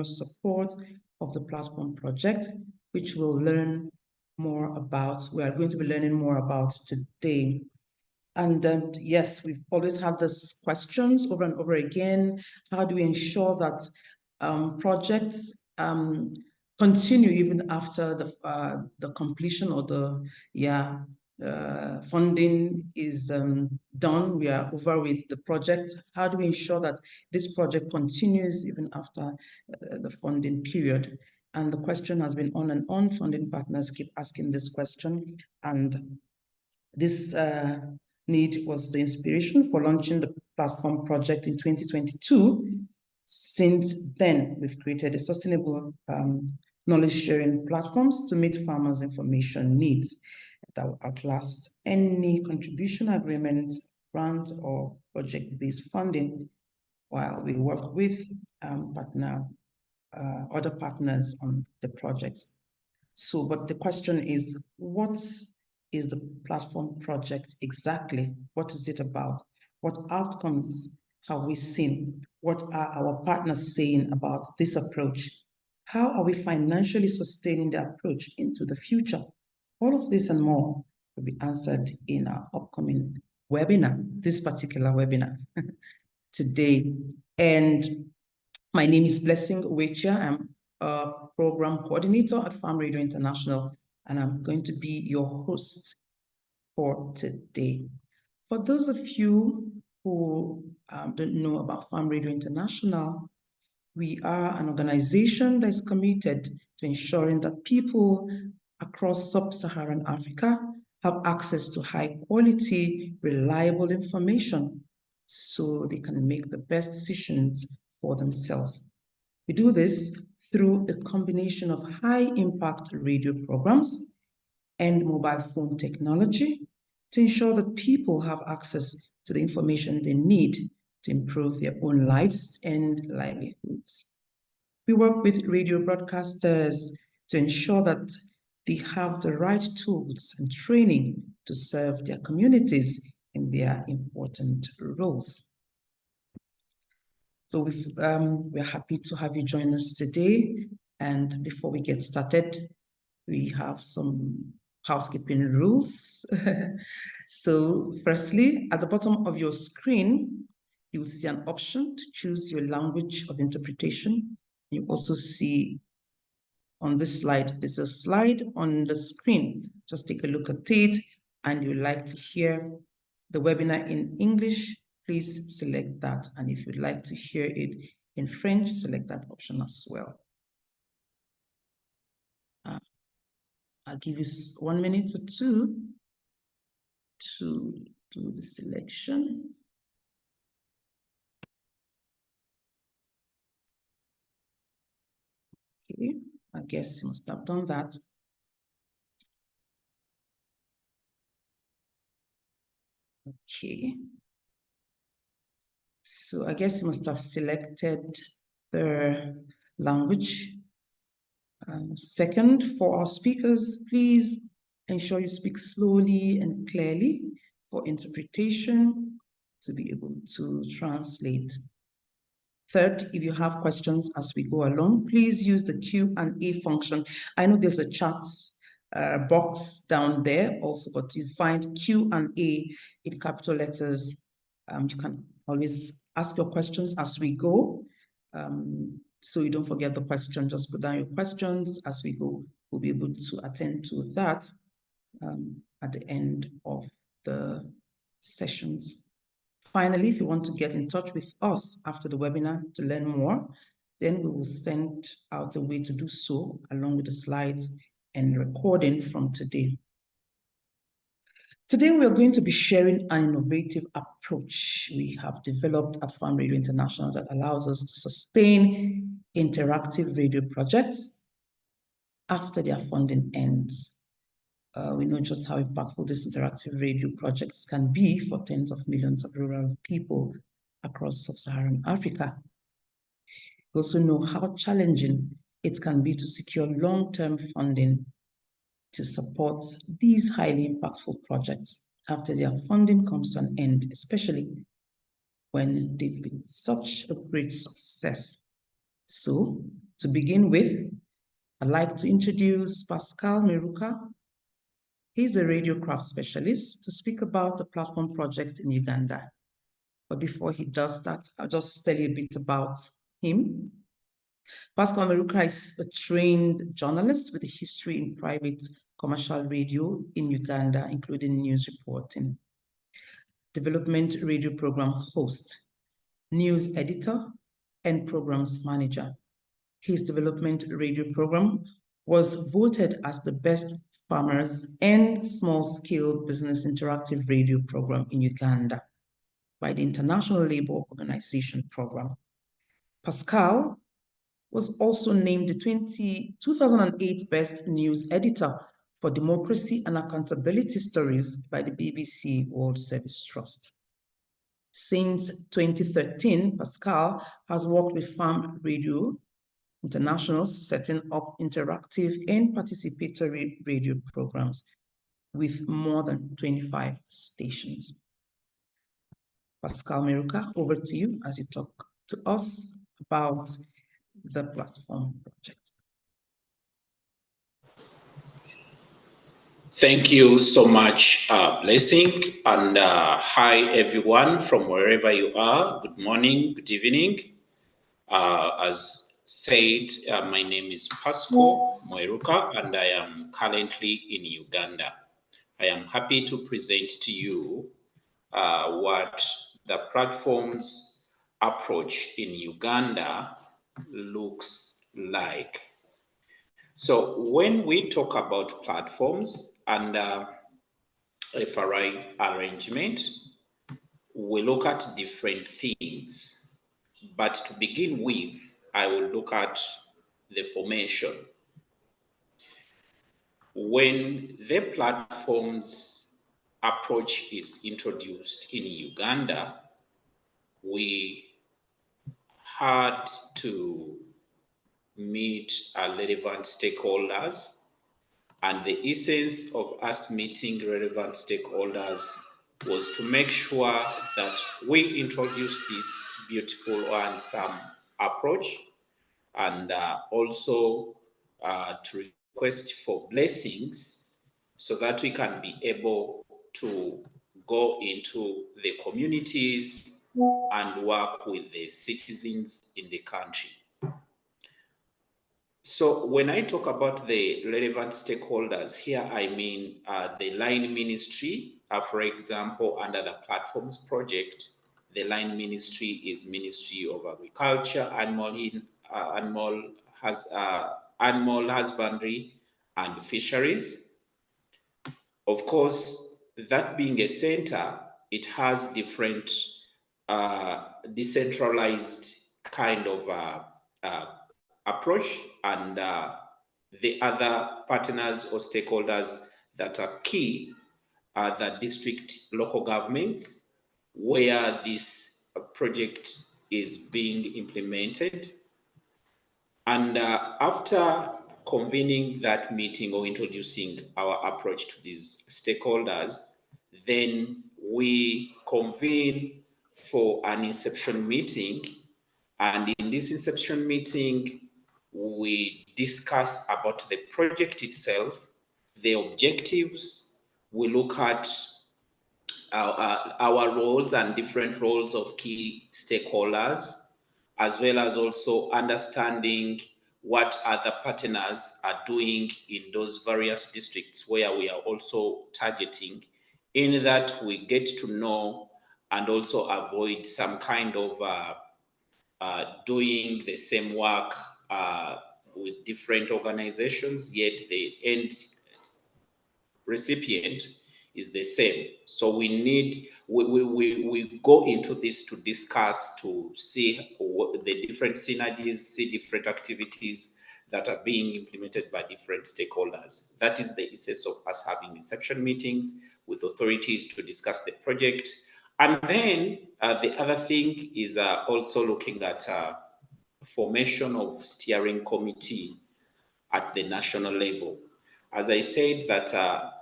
support of the platform project, which we'll learn more about. We are going to be learning more about today. And yes, we've always had these questions over and over again. How do we ensure that projects continue even after the completion or the funding is done? We are over with the project. How do we ensure that this project continues even after the funding period? And the question has been on and on. Funding partners keep asking this question, and this need was the inspiration for launching the platform project in 2022. Since then, we've created a sustainable knowledge-sharing platforms to meet farmers' information needs that will outlast any contribution agreement, grant, or project-based funding, while we work with other partners on the project. So, but the question is, what is the platform project exactly? What is it about? What outcomes have we seen? What are our partners saying about this approach? How are we financially sustaining the approach into the future? All of this and more will be answered in our upcoming webinar, this particular webinar today. And my name is Blessing Uwechia. I'm a program coordinator at Farm Radio International, and I'm going to be your host for today. For those of you who don't know about Farm Radio International, we are an organization that is committed to ensuring that people across sub-Saharan Africa have access to high-quality, reliable information so they can make the best decisions for themselves. We do this through a combination of high-impact radio programs and mobile phone technology to ensure that people have access to the information they need to improve their own lives and livelihoods. We work with radio broadcasters to ensure that they have the right tools and training to serve their communities in their important roles. So we're happy to have you join us today. And before we get started, we have some housekeeping rules. So firstly, at the bottom of your screen, you will see an option to choose your language of interpretation. You also see on this slide, there's a slide on the screen. Just take a look at it, and you'd like to hear the webinar in English, please select that. And if you'd like to hear it in French, select that option as well. I'll give you 1 minute or two to do the selection. Okay, I guess you must have done that. Okay. So I guess you must have selected the language. Second, for our speakers, please ensure you speak slowly and clearly for interpretation to be able to translate. Third, if you have questions as we go along, please use the Q&A function. I know there's a chat box down there also, but you find Q&A in capital letters. You can always ask your questions as we go. So you don't forget the question, just put down your questions as we go. We'll be able to attend to that at the end of the sessions. Finally, if you want to get in touch with us after the webinar to learn more, then we will send out a way to do so along with the slides and recording from today. Today, we are going to be sharing an innovative approach we have developed at Farm Radio International that allows us to sustain interactive radio projects after their funding ends. We know just how impactful these interactive radio projects can be for tens of millions of rural people across sub-Saharan Africa. We also know how challenging it can be to secure long-term funding to support these highly impactful projects after their funding comes to an end, especially when they've been such a great success. So, to begin with, I'd like to introduce Pascal Meruka. He's a radiocraft specialist to speak about the platform project in Uganda. But before he does that, I'll just tell you a bit about him. Pascal Meruka is a trained journalist with a history in private commercial radio in Uganda, including news reporting, development radio program host, news editor, and programs manager. His development radio program was voted as the best farmers and small-scale business interactive radio program in Uganda by the International Labour Organization program. Pascal was also named the 2008 Best News Editor for Democracy and Accountability Stories by the BBC World Service Trust. Since 2013, Pascal has worked with Farm Radio International, setting up interactive and participatory radio programs with more than 25 stations. Pascal Meruka, over to you as you talk to us about the platform project. Thank you so much, Blessing, and hi everyone from wherever you are. Good morning, good evening. As said, my name is Pascal Moeruka, and I am currently in Uganda. I am happy to present to you what the platform's approach in Uganda looks like. So when we talk about platforms under FRI arrangement, we look at different things. But to begin with, I will look at the formation. When the platform's approach is introduced in Uganda, we had to meet relevant stakeholders, and the essence of us meeting relevant stakeholders was to make sure that we introduce this beautiful and handsome approach, and also to request for blessings so that we can be able to go into the communities and work with the citizens in the country. So when I talk about the relevant stakeholders here, I mean the line ministry. For example, under the platforms project, the line ministry is Ministry of Agriculture, Animal Husbandry and Fisheries. Of course, that being a center, it has different decentralized kind of approach, and the other partners or stakeholders that are key are the district local governments where this project is being implemented. And after convening that meeting or introducing our approach to these stakeholders, then we convene for an inception meeting. And in this inception meeting, we discuss about the project itself, the objectives. We look at our roles and different roles of key stakeholders, as well as also understanding what other partners are doing in those various districts where we are also targeting, in that we get to know and also avoid some kind of doing the same work with different organizations, yet the end recipient is the same. So we go into this to discuss, to see what the different synergies, see different activities that are being implemented by different stakeholders. That is the essence of us having inception meetings with authorities to discuss the project. And then the other thing is also looking at formation of steering committee at the national level. As I said, that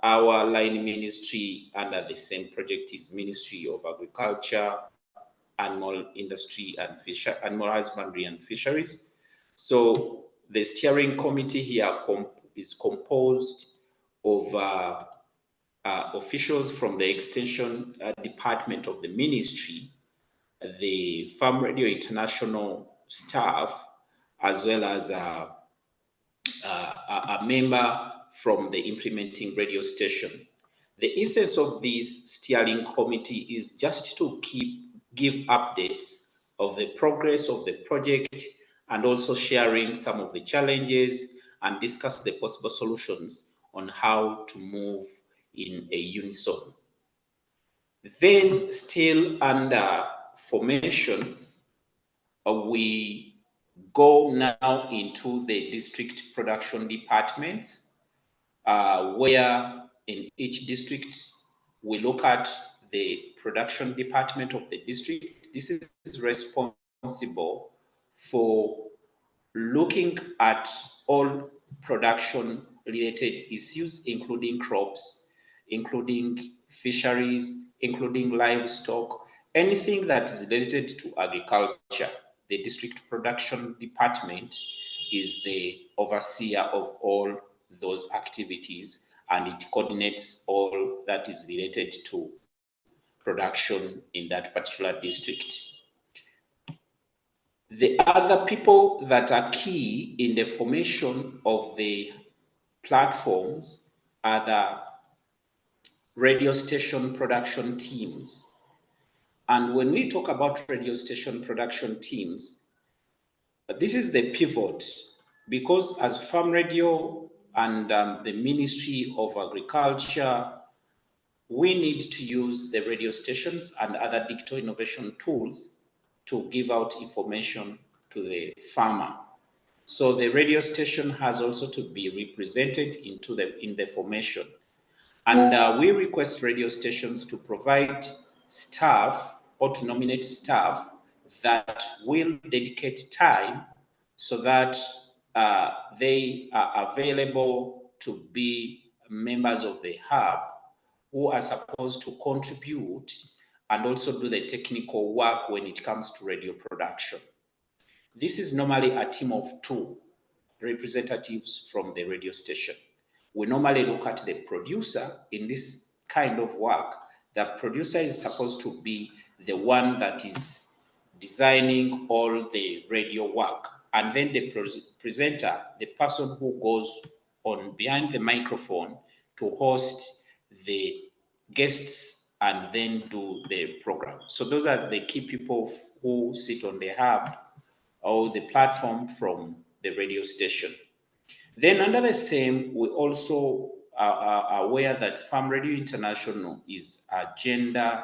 our line ministry under the same project is Ministry of Agriculture, Animal Husbandry and Fisheries. So the steering committee here is composed of officials from the extension department of the ministry, the Farm Radio International staff, as well as a member from the implementing radio station. The essence of this steering committee is just to give updates of the progress of the project and also sharing some of the challenges and discuss the possible solutions on how to move in a unison. Then, still under formation, we go now into the district production departments, where in each district we look at the production department of the district. This is responsible for looking at all production related issues, including crops, including fisheries, including livestock, anything that is related to agriculture. The district production department is the overseer of all those activities, and it coordinates all that is related to production in that particular district. The other people that are key in the formation of the platforms are the radio station production teams. And when we talk about radio station production teams, this is the pivot, because as Farm Radio and the Ministry of Agriculture, we need to use the radio stations and other digital innovation tools to give out information to the farmer. So the radio station has also to be represented in the formation. And we request radio stations to provide staff or to nominate staff that will dedicate time so that they are available to be members of the hub who are supposed to contribute and also do the technical work when it comes to radio production. This is normally a team of 2 representatives from the radio station. We normally look at the producer in this kind of work. The producer is supposed to be the one that is designing all the radio work. And then the presenter, the person who goes on behind the microphone to host the guests and then do the program. So those are the key people who sit on the hub or the platform from the radio station. Then under the same, we also are aware that Farm Radio International is a gender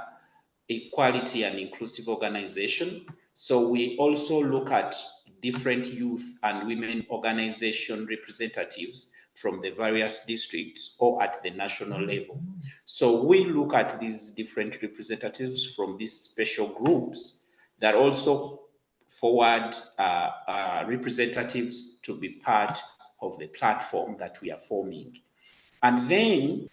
equality and inclusive organization. So we also look at different youth and women organization representatives from the various districts or at the national level. So we look at these different representatives from these special groups that also forward representatives to be part of the platform that we are forming. And then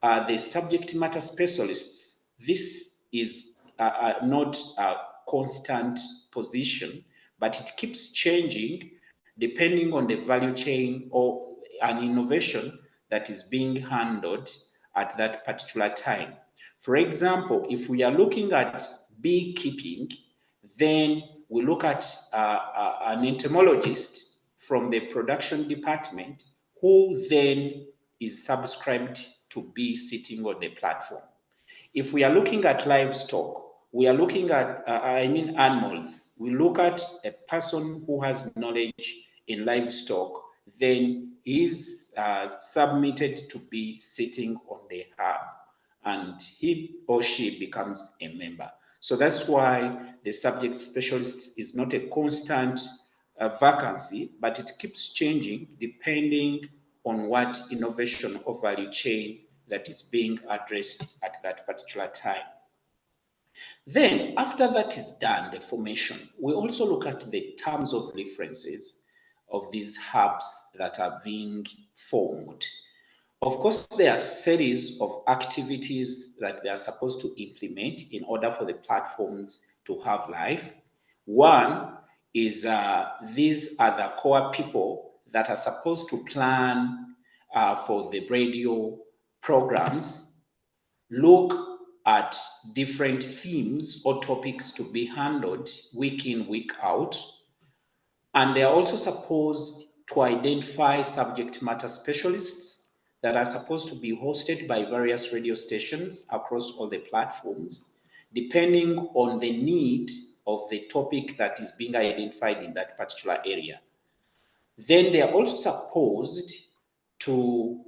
the subject matter specialists, this is not a constant position, but it keeps changing depending on the value chain or an innovation that is being handled at that particular time. For example, if we are looking at beekeeping, then we look at an entomologist from the production department who then is subscribed to be sitting on the platform. If we are looking at livestock, we are looking at, animals. We look at a person who has knowledge in livestock, then is submitted to be sitting on the hub, and he or she becomes a member. So that's why the subject specialist is not a constant vacancy, but it keeps changing depending on what innovation or value chain that is being addressed at that particular time. Then, after that is done, the formation, we also look at the terms of references of these hubs that are being formed. Of course, there are series of activities that they are supposed to implement in order for the platforms to have life. One is these are the core people that are supposed to plan for the radio programs, look at different themes or topics to be handled week in, week out. And they are also supposed to identify subject matter specialists that are supposed to be hosted by various radio stations across all the platforms, depending on the need of the topic that is being identified in that particular area. Then they are also supposed to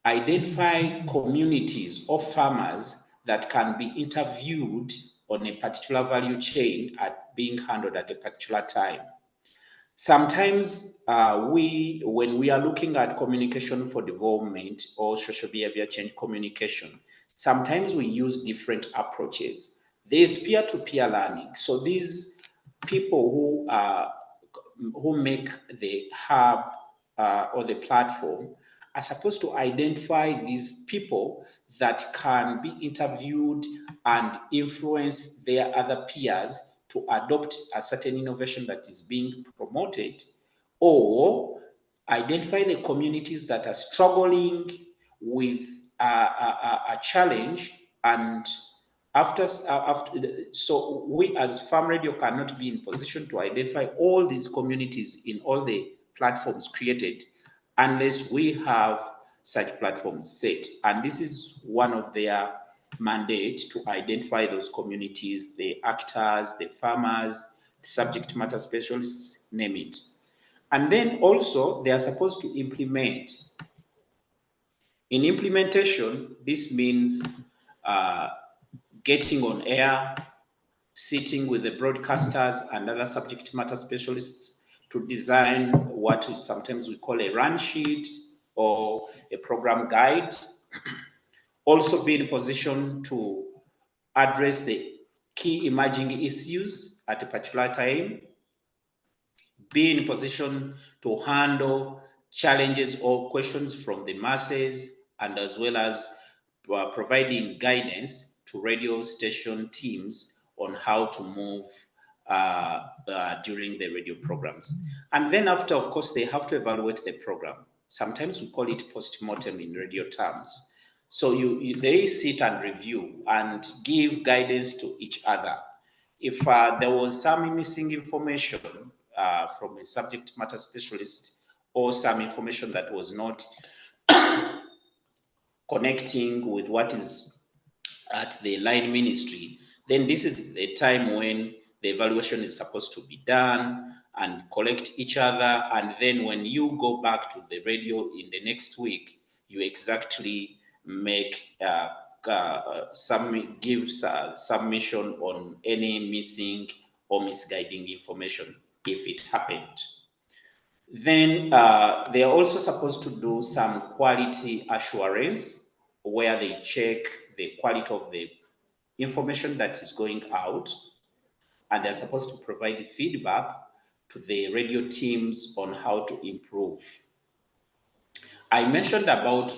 identify communities or farmers that can be interviewed on a particular value chain at being handled at a particular time. Sometimes when we are looking at communication for development or social behavior change communication, sometimes we use different approaches. There's peer-to-peer learning. So these people who make the hub or the platform are supposed to identify these people that can be interviewed and influence their other peers to adopt a certain innovation that is being promoted, or identify the communities that are struggling with a challenge. And so we as Farm Radio cannot be in position to identify all these communities in all the platforms created unless we have such platforms set. And this is one of their mandate, to identify those communities, the actors, the farmers, the subject matter specialists, name it. And then also they are supposed to implement. In implementation, this means getting on air, sitting with the broadcasters and other subject matter specialists to design what sometimes we call a run sheet or a program guide. Also be in position to address the key emerging issues at a particular time, be in position to handle challenges or questions from the masses, and as well as providing guidance to radio station teams on how to move during the radio programs. And then after, of course, they have to evaluate the program. Sometimes we call it post-mortem in radio terms. So they sit and review and give guidance to each other. If there was some missing information from a subject matter specialist, or some information that was not connecting with what is at the line ministry, then this is the time when the evaluation is supposed to be done and collect each other. And then when you go back to the radio in the next week, you exactly make submission on any missing or misguiding information if it happened. Then they are also supposed to do some quality assurance, where they check the quality of the information that is going out, and they're supposed to provide feedback to the radio teams on how to improve. I mentioned about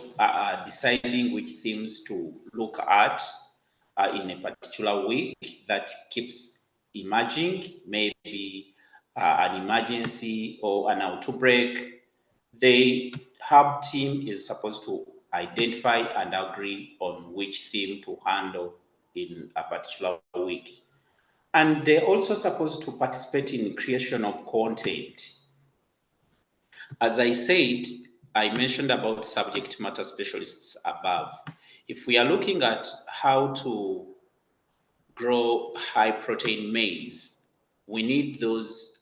deciding which themes to look at in a particular week that keeps emerging, maybe an emergency or an outbreak. The hub team is supposed to identify and agree on which theme to handle in a particular week. And they're also supposed to participate in creation of content. As I said, I mentioned about subject matter specialists above. If we are looking at how to grow high protein maize, we need those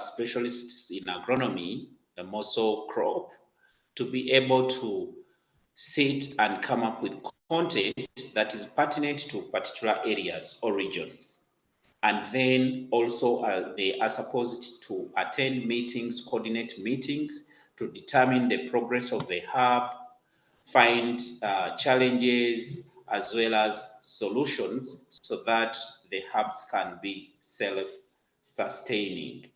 specialists in agronomy, the moso crop, to be able to sit and come up with content that is pertinent to particular areas or regions. And then also they are supposed to attend meetings, coordinate meetings to determine the progress of the hub, find challenges as well as solutions so that the hubs can be self-sustaining.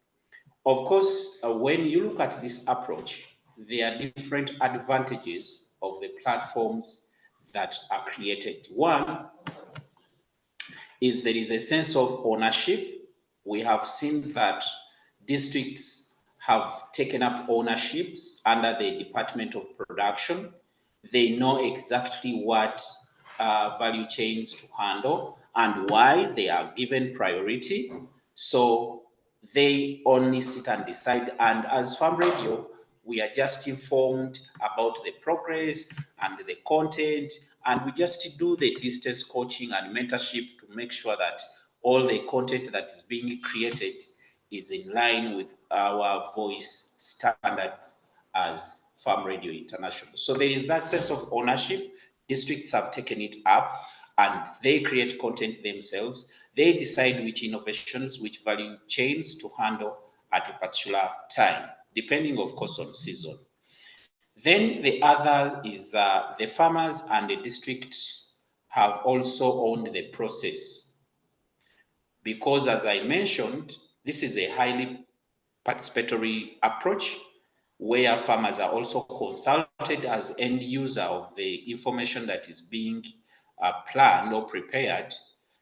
Of course, when you look at this approach, there are different advantages of the platforms that are created. One is there is a sense of ownership. We have seen that districts have taken up ownerships under the Department of Production. They know exactly what value chains to handle and why they are given priority. So they only sit and decide. And as Farm Radio, we are just informed about the progress and the content, and we just do the distance coaching and mentorship to make sure that all the content that is being created is in line with our voice standards as Farm Radio International. So there is that sense of ownership. Districts have taken it up and they create content themselves. They decide which innovations, which value chains to handle at a particular time, depending, of course, on season. Then the other is the farmers and the districts have also owned the process, because, as I mentioned, this is a highly participatory approach where farmers are also consulted as end user of the information that is being planned or prepared.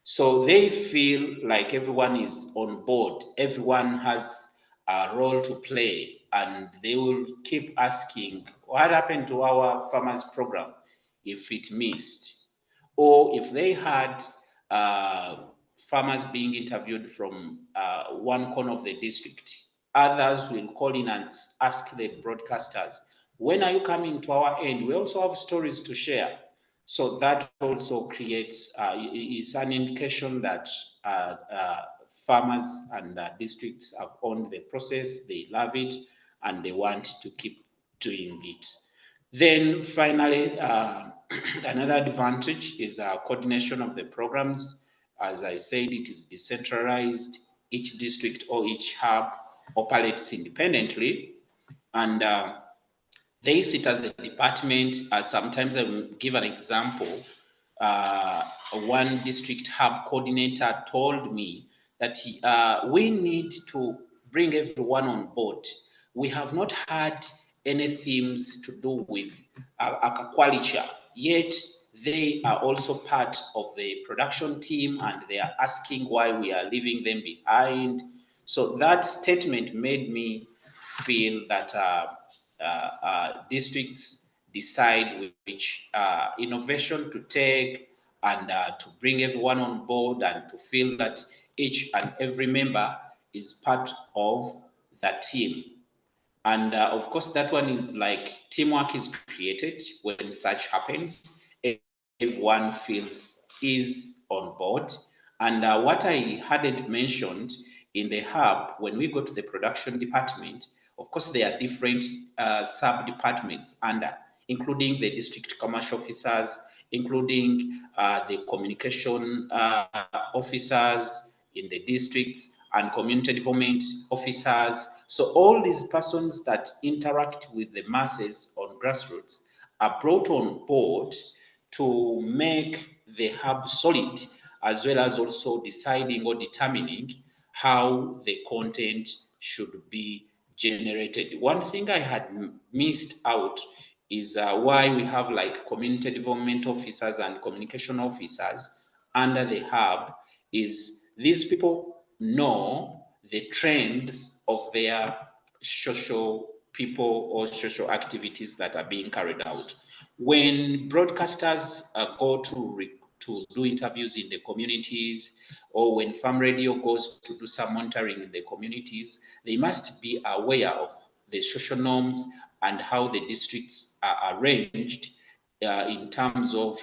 So they feel like everyone is on board, everyone has a role to play, and they will keep asking, what happened to our farmers program if it missed? Or if they had farmers being interviewed from one corner of the district, others will call in and ask the broadcasters, when are you coming to our end? We also have stories to share. So that also creates, is an indication that farmers and districts have owned the process, they love it, and they want to keep doing it. Then finally, another advantage is coordination of the programs. As I said, it is decentralized. Each district or each hub operates independently, and they sit as a department. Sometimes I will give an example. One district hub coordinator told me that we need to bring everyone on board. We have not had any themes to do with aquaculture, yet they are also part of the production team and they are asking why we are leaving them behind. So that statement made me feel that districts decide which innovation to take and to bring everyone on board and to feel that each and every member is part of the team. And of course, that one is like teamwork is created when such happens. Everyone feels is on board. And what I hadn't mentioned in the hub, when we go to the production department, of course, there are different sub departments under, including the district commercial officers, including the communication officers in the districts and community development officers. So all these persons that interact with the masses on grassroots are brought on board to make the hub solid, as well as also deciding or determining how the content should be generated. One thing I had missed out is why we have like community development officers and communication officers under the hub is these people know the trends of their social people or social activities that are being carried out. When broadcasters go to do interviews in the communities, or when farm radio goes to do some monitoring in the communities, they must be aware of the social norms and how the districts are arranged in terms of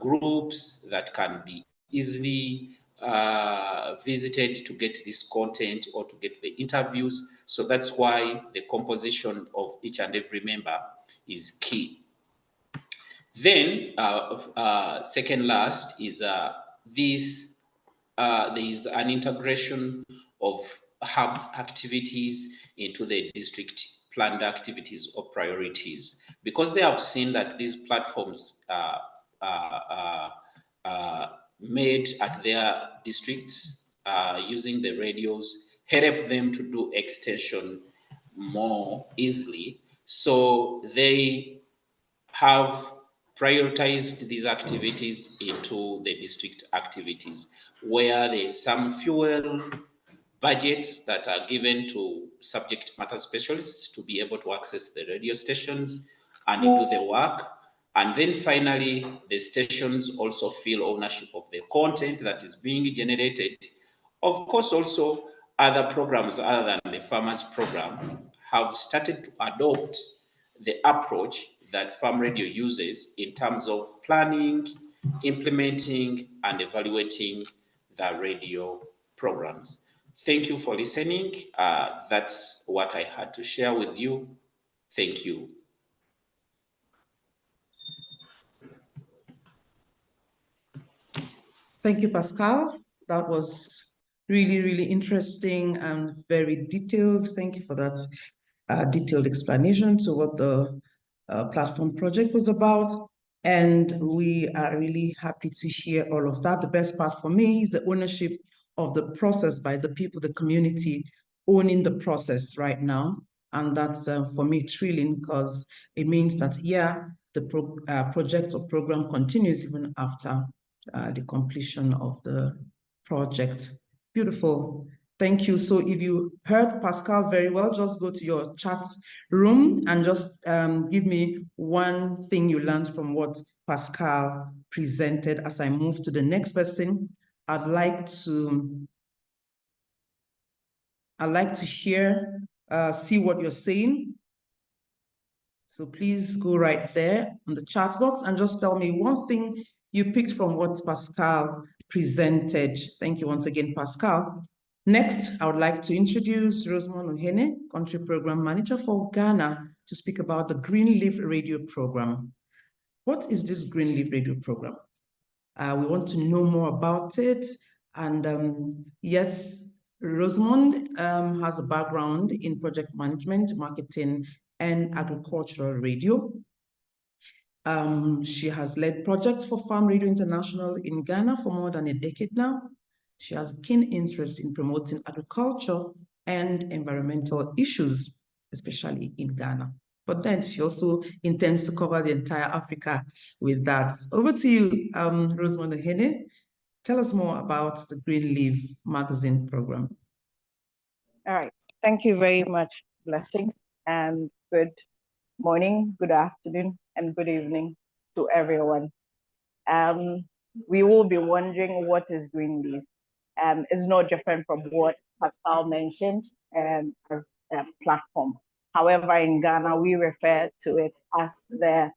groups that can be easily visited to get this content or to get the interviews. So that's why the composition of each and every member is key. Then, second last is this. There is an integration of hubs activities into the district planned activities or priorities, because they have seen that these platforms made at their districts using the radios help them to do extension more easily. So they have prioritized these activities into the district activities where there is some fuel budgets that are given to subject matter specialists to be able to access the radio stations and do the work. And then finally, the stations also feel ownership of the content that is being generated. Of course, also other programs other than the farmers program have started to adopt the approach that farm radio uses in terms of planning, implementing, and evaluating the radio programs. Thank you for listening. That's what I had to share with you. Thank you. Thank you, Pascal. That was really, really interesting and very detailed. Thank you for that detailed explanation to what the platform project was about. And we are really happy to hear all of that. The best part for me is the ownership of the process by the people, the community owning the process right now. And that's for me thrilling because it means that, yeah, the project or program continues even after the completion of the project. Beautiful. Thank you. So if you heard Pascal very well, just go to your chat room and just give me one thing you learned from what Pascal presented. As I move to the next person, I'd like to hear, see what you're saying. So please go right there on the chat box and just tell me one thing you picked from what Pascal presented. Thank you once again, Pascal. Next, I would like to introduce Rosemond Ohene, Country Program Manager for Ghana, to speak about the Green Leaf Radio Program. What is this Green Leaf Radio Program? We want to know more about it. And yes, Rosemond has a background in project management, marketing, and agricultural radio. She has led projects for Farm Radio International in Ghana for more than a decade now. She has a keen interest in promoting agriculture and environmental issues, especially in Ghana. But then she also intends to cover the entire Africa with that. Over to you, Rosemond Ohene. Tell us more about the Green Leaf magazine program. All right. Thank you very much. Blessings and good morning, good afternoon, and good evening to everyone. We will be wondering what is Green Leaf. It's no different from what Pascal mentioned as a platform. However, in Ghana, we refer to it as the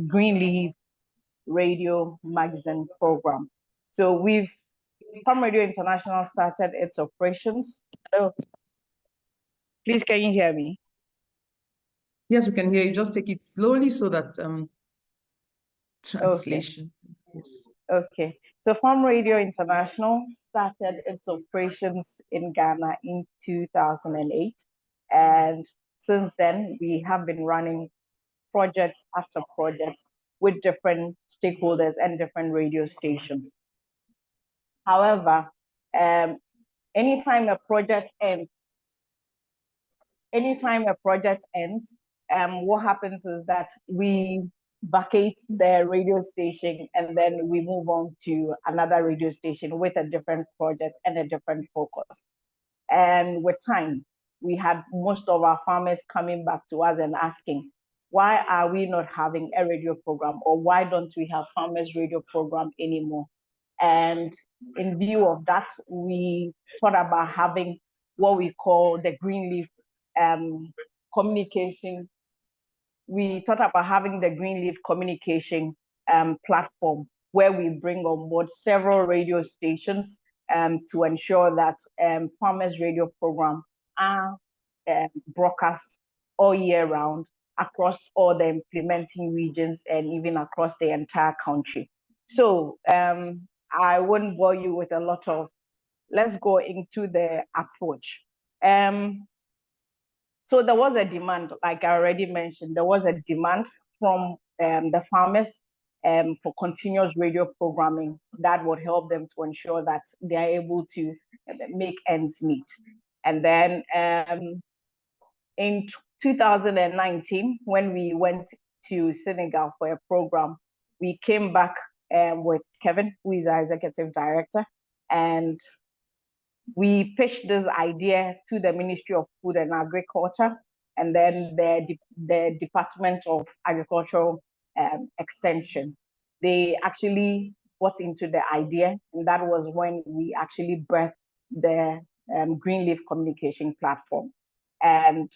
Green Leaf Radio Magazine Program. So Farm Radio International started its operations. So, please, can you hear me? Yes, we can hear you. Just take it slowly so that translation. Okay. Yes. Okay. So Farm Radio International started its operations in Ghana in 2008. And since then, we have been running projects after projects with different stakeholders and different radio stations. However, anytime a project ends, what happens is that we vacate the radio station and then we move on to another radio station with a different project and a different focus. And with time, we had most of our farmers coming back to us and asking, why are we not having a radio program, or why don't we have farmers radio program anymore? And in view of that, we thought about having what we call the Green Leaf communication. We thought about having the Green Leaf communication platform where we bring on board several radio stations to ensure that farmers radio program are broadcast all year round across all the implementing regions and even across the entire country. So I won't bore you with a lot of, let's go into the approach. So there was a demand, like I already mentioned, there was a demand from the farmers for continuous radio programming that would help them to ensure that they are able to make ends meet. And then in 2019, when we went to Senegal for a program, we came back with Kevin, who is our executive director, and We pitched this idea to the Ministry of Food and Agriculture, and then the Department of Agricultural Extension. They actually bought into the idea, and that was when we actually birthed the Greenleaf Communication Platform. And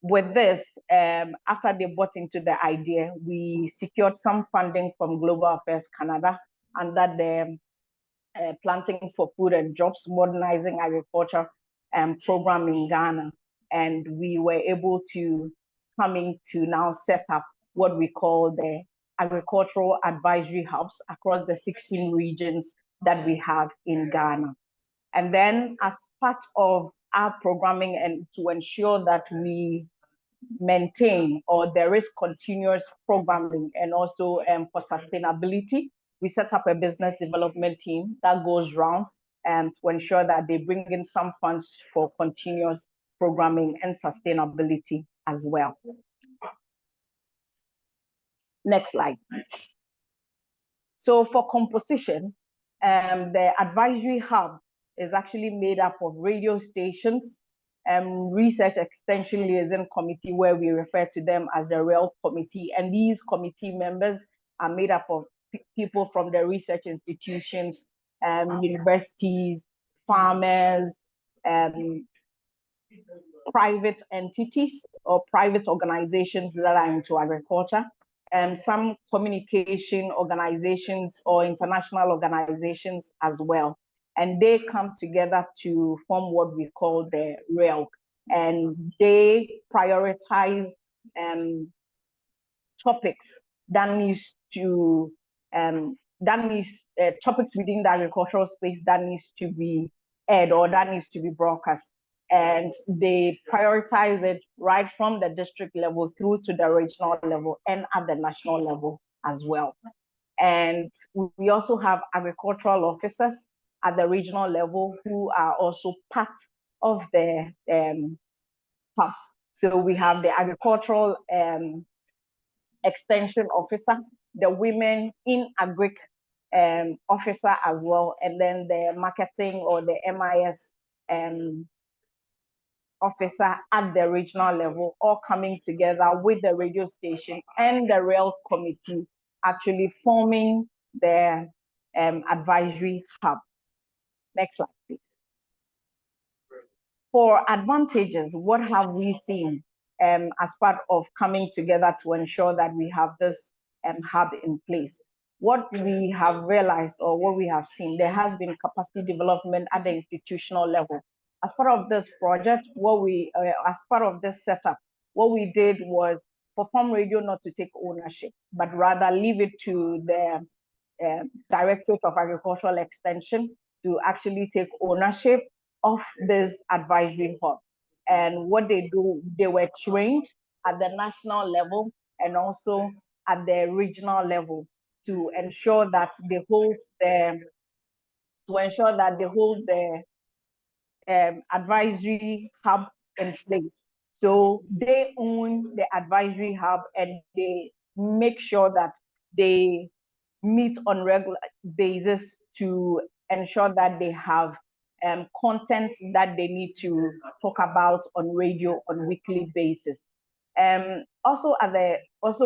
with this, after they bought into the idea, we secured some funding from Global Affairs Canada under the Planting for Food and Jobs, Modernizing Agriculture program in Ghana. And we were able to come in to now set up what we call the agricultural advisory hubs across the 16 regions that we have in Ghana. And then as part of our programming and to ensure that we maintain or there is continuous programming and also for sustainability, we set up a business development team that goes around and to ensure that they bring in some funds for continuous programming and sustainability as well. Next slide. So for composition, the advisory hub is actually made up of radio stations, research extension liaison committee, where we refer to them as the REL committee. And these committee members are made up of people from the research institutions, universities, farmers, private entities or private organizations that are into agriculture, and some communication organizations or international organizations as well. And they come together to form what we call the REL, and they prioritize topics that needs to topics within the agricultural space that needs to be aired or that needs to be broadcast. And they prioritize it right from the district level through to the regional level and at the national level as well. And we also have agricultural officers at the regional level who are also part of the hubs. So we have the agricultural extension officer, the women in agric officer as well, and then the marketing or the MIS officer at the regional level, all coming together with the radio station and the REL committee, actually forming the advisory hub. Next slide, please. For advantages, what have we seen as part of coming together to ensure that we have this hub in place? What we have realized or what we have seen, there has been capacity development at the institutional level. As part of this project, as part of this setup, what we did was for Farm Radio not to take ownership, but rather leave it to the Directorate of Agricultural Extension to actually take ownership of this advisory hub. And what they do, they were trained at the national level and also at the regional level to ensure that they hold the advisory hub in place. So they own the advisory hub and they make sure that they meet on regular basis to ensure that they have content that they need to talk about on radio on weekly basis. Also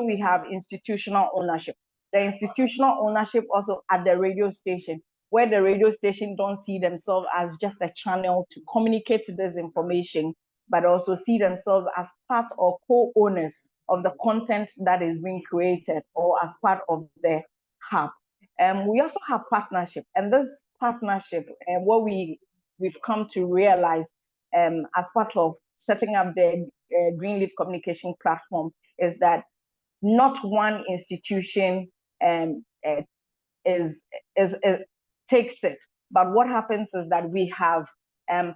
we have institutional ownership. The institutional ownership also at the radio station, where the radio station don't see themselves as just a channel to communicate this information, but also see themselves as part or co-owners of the content that is being created or as part of the hub. We also have partnership, and this partnership, what we've come to realize as part of setting up the Greenleaf Communication Platform is that not one institution takes it, but what happens is that we have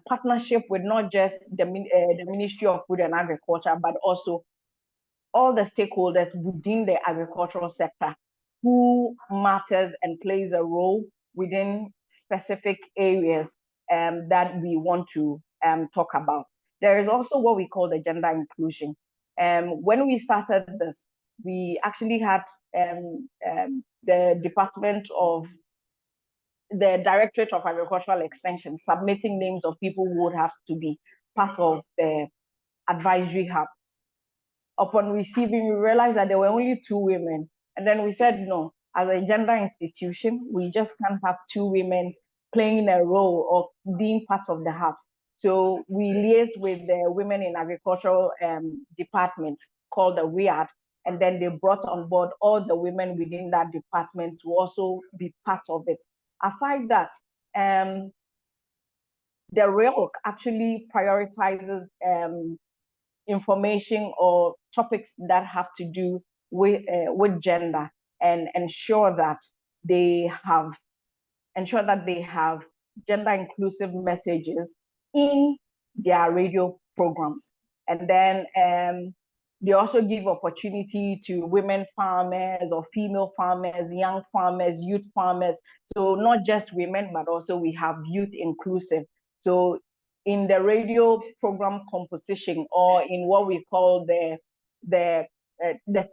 partnership with not just the Ministry of Food and Agriculture, but also all the stakeholders within the agricultural sector who matters and plays a role within specific areas that we want to talk about. There is also what we call the gender inclusion. When we started this, we actually had the Department of the Directorate of Agricultural Extension submitting names of people who would have to be part of the advisory hub. Upon receiving, we realized that there were only 2 women. And then we said, no, as a gender institution, we just can't have 2 women playing a role or being part of the hub. So we liaised with the Women in Agricultural department called the WIAD, and then they brought on board all the women within that department to also be part of it. Aside that, the REOC actually prioritizes information or topics that have to do with gender, and ensure that they have gender inclusive messages in their radio programs. And then they also give opportunity to women farmers or female farmers, young farmers, youth farmers. So not just women, but also we have youth inclusive. So in the radio program composition, or in what we call the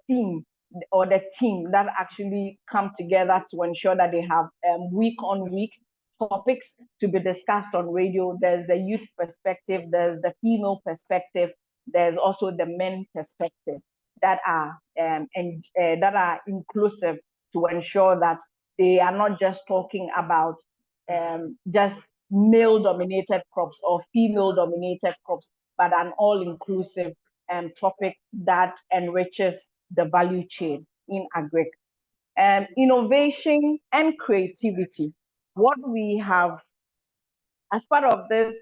theme or the team that actually come together to ensure that they have week on week topics to be discussed on radio. There's the youth perspective, there's the female perspective, there's also the men perspective that are inclusive, to ensure that they are not just talking about just male-dominated crops or female-dominated crops, but an all-inclusive topic that enriches the value chain in agri. Innovation and creativity. What we have as part of this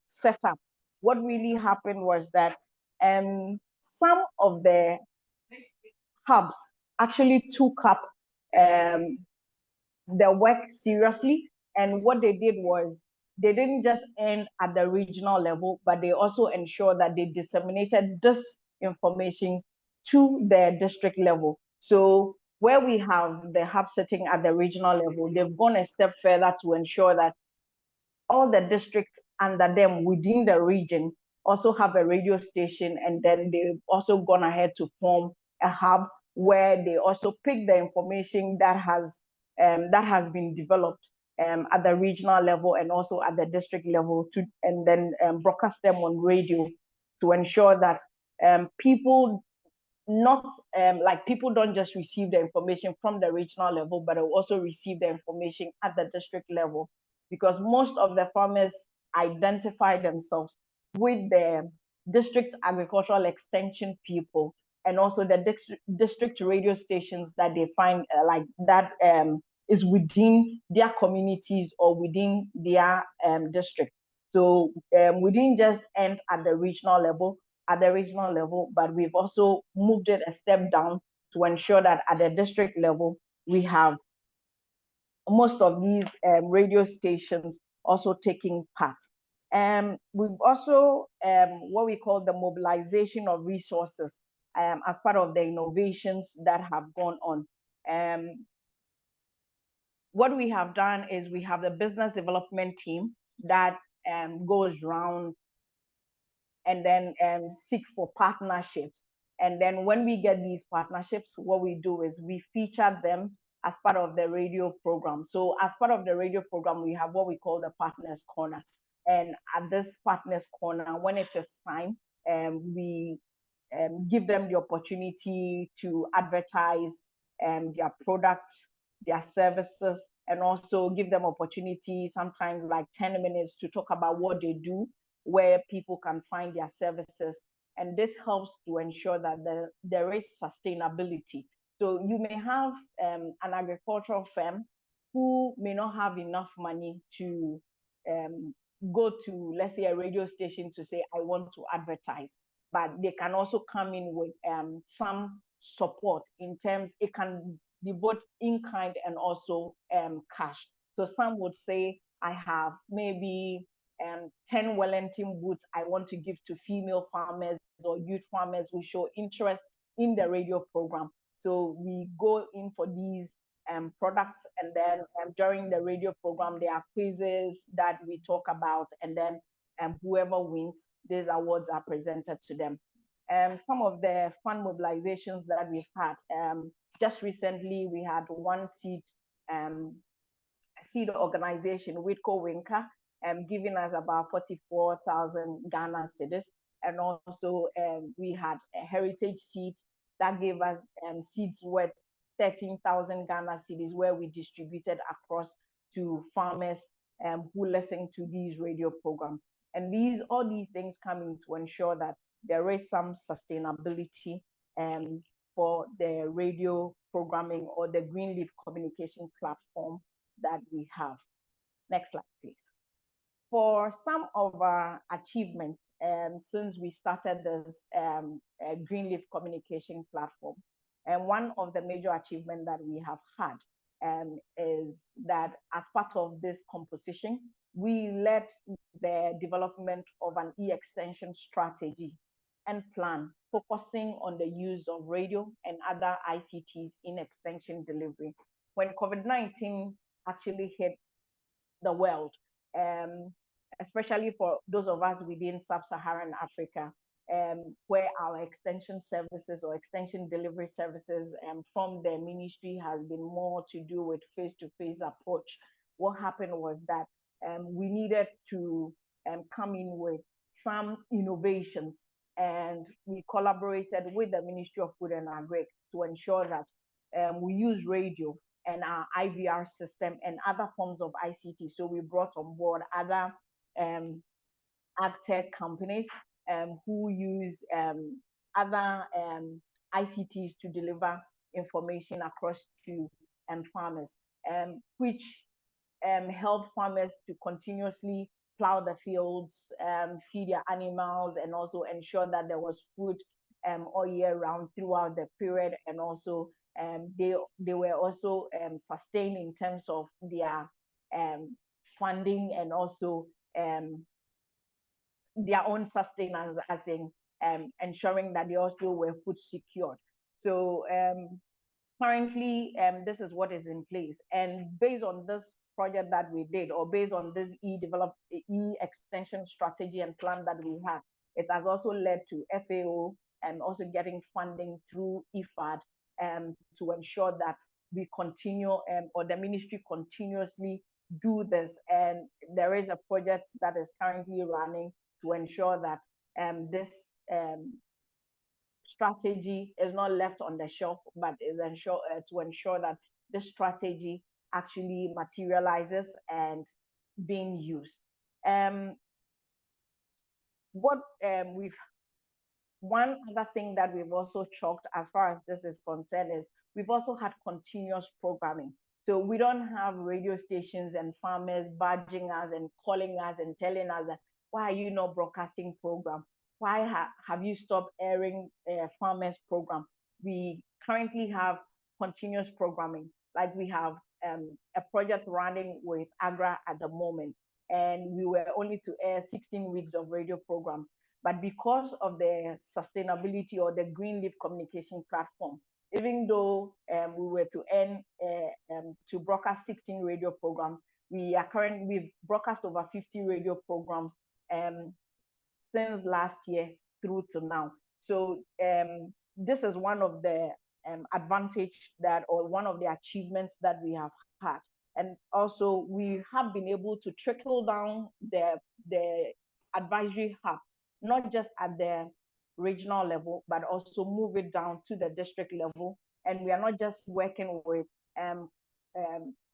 setup, what really happened was that some of the hubs actually took up the work seriously, and what they did was they didn't just end at the regional level, but they also ensured that they disseminated this information to the district level. So where we have the hub sitting at the regional level, they've gone a step further to ensure that all the districts under them within the region also have a radio station, and then they've also gone ahead to form a hub where they also pick the information that has been developed at the regional level and also at the district level, and then broadcast them on radio, to ensure that people people don't just receive the information from the regional level, but they also receive the information at the district level, because most of the farmers identify themselves with the district agricultural extension people, and also the district radio stations that they find is within their communities or within their district. So we didn't just end at the regional level, but we've also moved it a step down to ensure that at the district level, we have most of these radio stations also taking part. We've also what we call the mobilization of resources as part of the innovations that have gone on. What we have done is we have the business development team that goes around and then seek for partnerships. And then when we get these partnerships, what we do is we feature them as part of the radio program. So as part of the radio program, we have what we call the Partners Corner. And at this Partners Corner, when it is time, we give them the opportunity to advertise their products, their services, and also give them opportunity, sometimes like 10 minutes, to talk about what they do, where people can find their services. And this helps to ensure that there is sustainability. So you may have an agricultural firm who may not have enough money to go to, let's say, a radio station to say, I want to advertise. But they can also come in with some support in terms, it can be both in kind and also cash. So some would say, I have maybe 10 Wellington boots I want to give to female farmers or youth farmers who show interest in the radio program. So we go in for these products, and then during the radio program, there are quizzes that we talk about, and then whoever wins, these awards are presented to them. Some of the fund mobilizations that we've had, just recently we had one seed organization, Witco Winka, giving us about 44,000 Ghana cedis. And also we had a heritage seeds that gave us seeds worth 13,000 Ghana cedis, where we distributed across to farmers who listen to these radio programs. And all these things come in to ensure that there is some sustainability for the radio programming or the Greenleaf communication platform that we have. Next slide, please. For some of our achievements since we started this Greenleaf communication platform, and one of the major achievements that we have had is that as part of this composition, we led the development of an e-extension strategy and plan focusing on the use of radio and other ICTs in extension delivery. When COVID-19 actually hit the world, especially for those of us within sub-Saharan Africa, where our extension services or extension delivery services from the ministry has been more to do with face-to-face approach. What happened was that we needed to come in with some innovations, and we collaborated with the Ministry of Food and Agri to ensure that we use radio and our IVR system and other forms of ICT. So we brought on board other agtech companies who use other ICTs to deliver information across to farmers, which help farmers to continuously plow the fields, feed their animals, and also ensure that there was food all year round throughout the period. And also they were also sustained in terms of their funding and also their own sustenance, as in ensuring that they also were food secured. So currently, this is what is in place. And based on this project that we did, or based on this e-extension strategy and plan that we have, it has also led to FAO and also getting funding through IFAD to ensure that we continue, or the ministry continuously do this. And there is a project that is currently running to ensure that this strategy is not left on the shelf, but is to ensure that this strategy actually materializes and being used. One other thing that we've also chalked as far as this is concerned is we've also had continuous programming. So we don't have radio stations and farmers badging us and calling us and telling us that, why are you not broadcasting program? Why have you stopped airing farmers program? We currently have continuous programming. Like we have a project running with Agra at the moment, and we were only to air 16 weeks of radio programs. But because of the sustainability or the Greenleaf communication platform, even though we were to end to broadcast 16 radio programs, we've broadcast over 50 radio programs since last year through to now. So this is one of the advantage that, or one of the achievements that we have had. And also we have been able to trickle down the advisory hub, not just at the regional level, but also move it down to the district level. And we are not just working with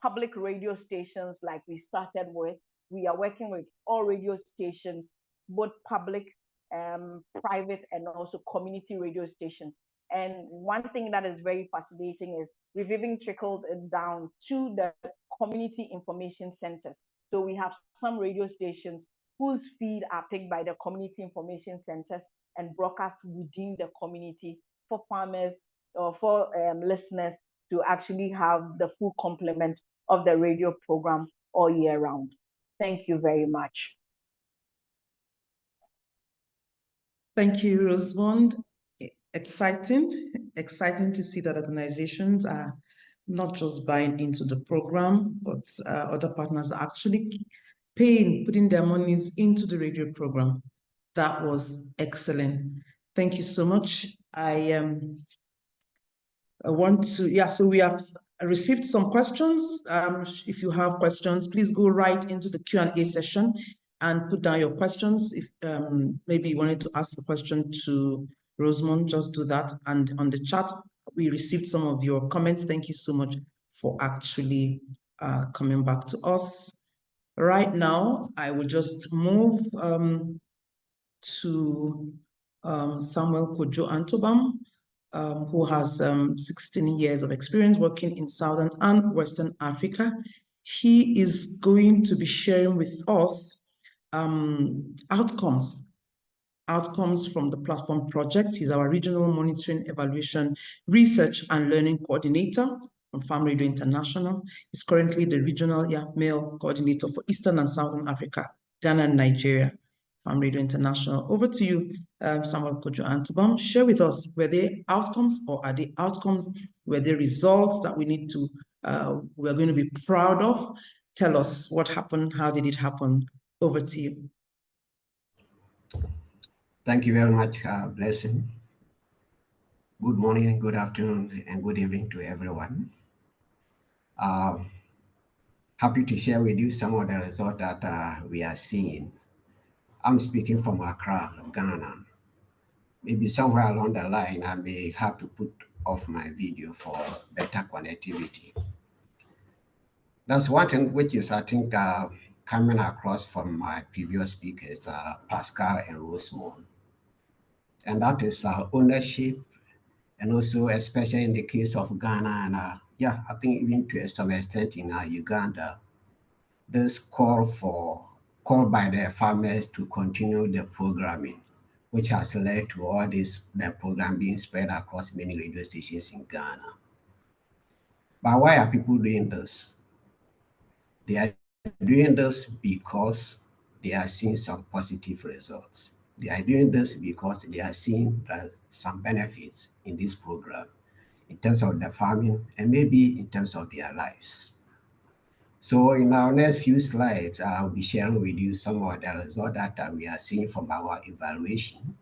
public radio stations like we started with. We are working with all radio stations, both public, private, and also community radio stations. And one thing that is very fascinating is we've even trickled it down to the community information centers. So we have some radio stations whose feed are picked by the community information centers and broadcast within the community for farmers or for listeners to actually have the full complement of the radio program all year round. Thank you very much. Thank you, Rosemond. Exciting to see that organizations are not just buying into the program, but other partners are actually putting their monies into the radio program. That was excellent. Thank you so much. So we have received some questions. If you have questions, please go right into the Q&A session and put down your questions. If maybe you wanted to ask a question to Rosamond, just do that. And on the chat, we received some of your comments. Thank you so much for actually coming back to us. Right now, I will just move to Samuel Kojo Antobam, who has 16 years of experience working in Southern and Western Africa. He is going to be sharing with us outcomes from the platform project. He's our regional monitoring, evaluation, research and learning coordinator from Farm Radio International. He's currently the regional male coordinator for Eastern and Southern Africa, Ghana and Nigeria, Farm Radio International. Over to you, Samuel Kojo Antobam. Share with us, were they outcomes or are they outcomes? Were they results that we need to, we're going to be proud of? Tell us what happened, how did it happen? Over to you. Thank you very much, Blessing. Good morning, good afternoon, and good evening to everyone. Happy to share with you some of the results that we are seeing. I'm speaking from Accra, Ghana. Maybe somewhere along the line, I may have to put off my video for better connectivity. That's one thing which is, I think, coming across from my previous speakers, Pascal and Rosamond. And that is ownership, and also especially in the case of Ghana and I think even to some extent in Uganda, this call by the farmers to continue the programming, which has led to all the program being spread across many radio stations in Ghana. But why are people doing this? They are doing this because they are seeing some positive results. They are doing this because they are seeing some benefits in this program in terms of the farming and maybe in terms of their lives. So in our next few slides, I'll be sharing with you some of the results that we are seeing from our evaluation.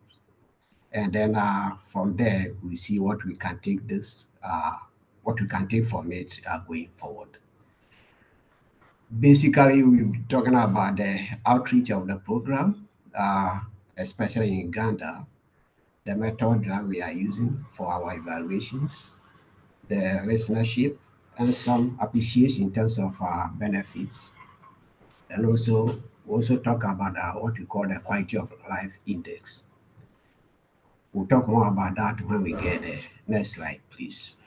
And then from there, we see what we can take from it going forward. Basically, we'll be talking about the outreach of the program, especially in Uganda, the method that we are using for our evaluations, the listenership, and some appreciation in terms of benefits. And also talk about what we call the quality of life index. We'll talk more about that when we get there. Next slide, please.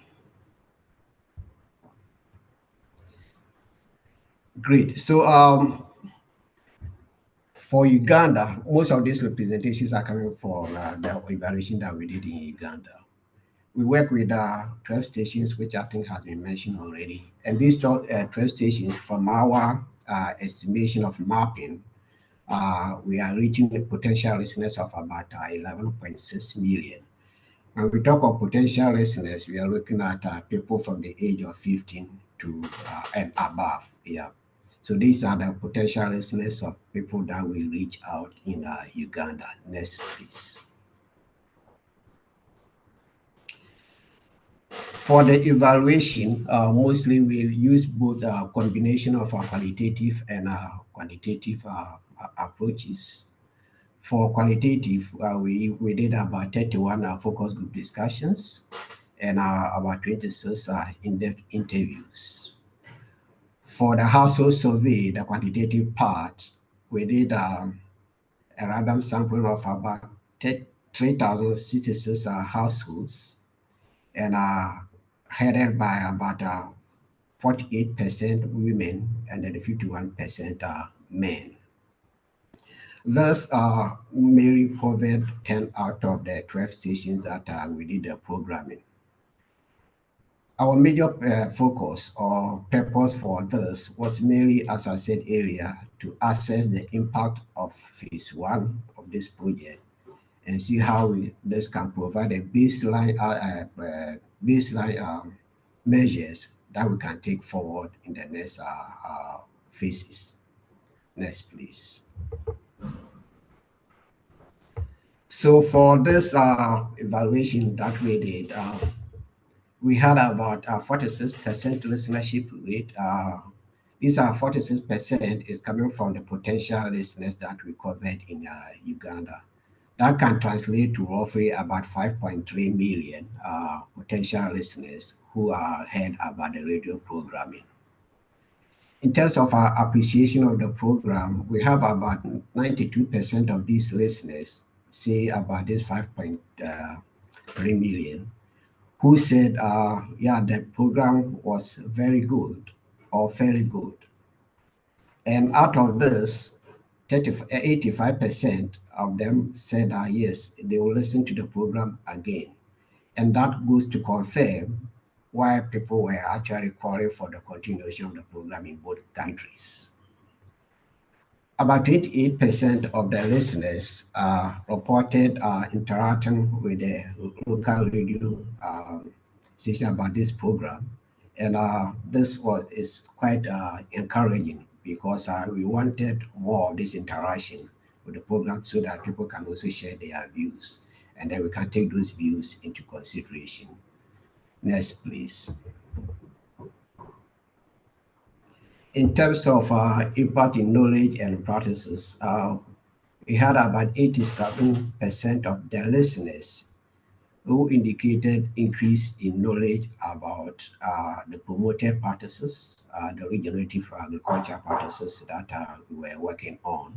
Great. So for Uganda, most of these representations are coming from the evaluation that we did in Uganda. We work with 12 stations, which I think has been mentioned already. And these 12 stations, from our estimation of mapping, we are reaching the potential listeners of about 11.6 million. When we talk of potential listeners, we are looking at people from the age of 15 to and above. Yeah. So these are the potential listeners of people that will reach out in Uganda. Next, please. For the evaluation, mostly we use both a combination of qualitative and quantitative approaches. For qualitative, we did about 31 focus group discussions and about 26 in-depth interviews. For the household survey, the quantitative part, we did a random sampling of about 3,066 households, and headed by about 48% women and then 51% men. Thus, Mary covered 10 out of the 12 stations that we did the programming. Our major focus or purpose for this was merely, as I said earlier, to assess the impact of phase 1 of this project and see how this can provide a baseline measures that we can take forward in the next phases. Next, please. So for this evaluation that we did, we had about 46% listenership rate. These are 46% is coming from the potential listeners that we covered in Uganda. That can translate to roughly about 5.3 million potential listeners who are heard about the radio programming. In terms of our appreciation of the program, we have about 92% of these listeners say about this 5.3 million who said, yeah, the program was very good or fairly good. And out of this, 85% of them said, yes, they will listen to the program again. And that goes to confirm why people were actually calling for the continuation of the program in both countries. About 28% of the listeners reported interacting with the local radio station about this program. And this is quite encouraging because we wanted more of this interaction with the program so that people can also share their views and then we can take those views into consideration. Next, please. In terms of impact in knowledge and practices, we had about 87% of the listeners who indicated increase in knowledge about the promoted practices, the regenerative agriculture practices that we were working on.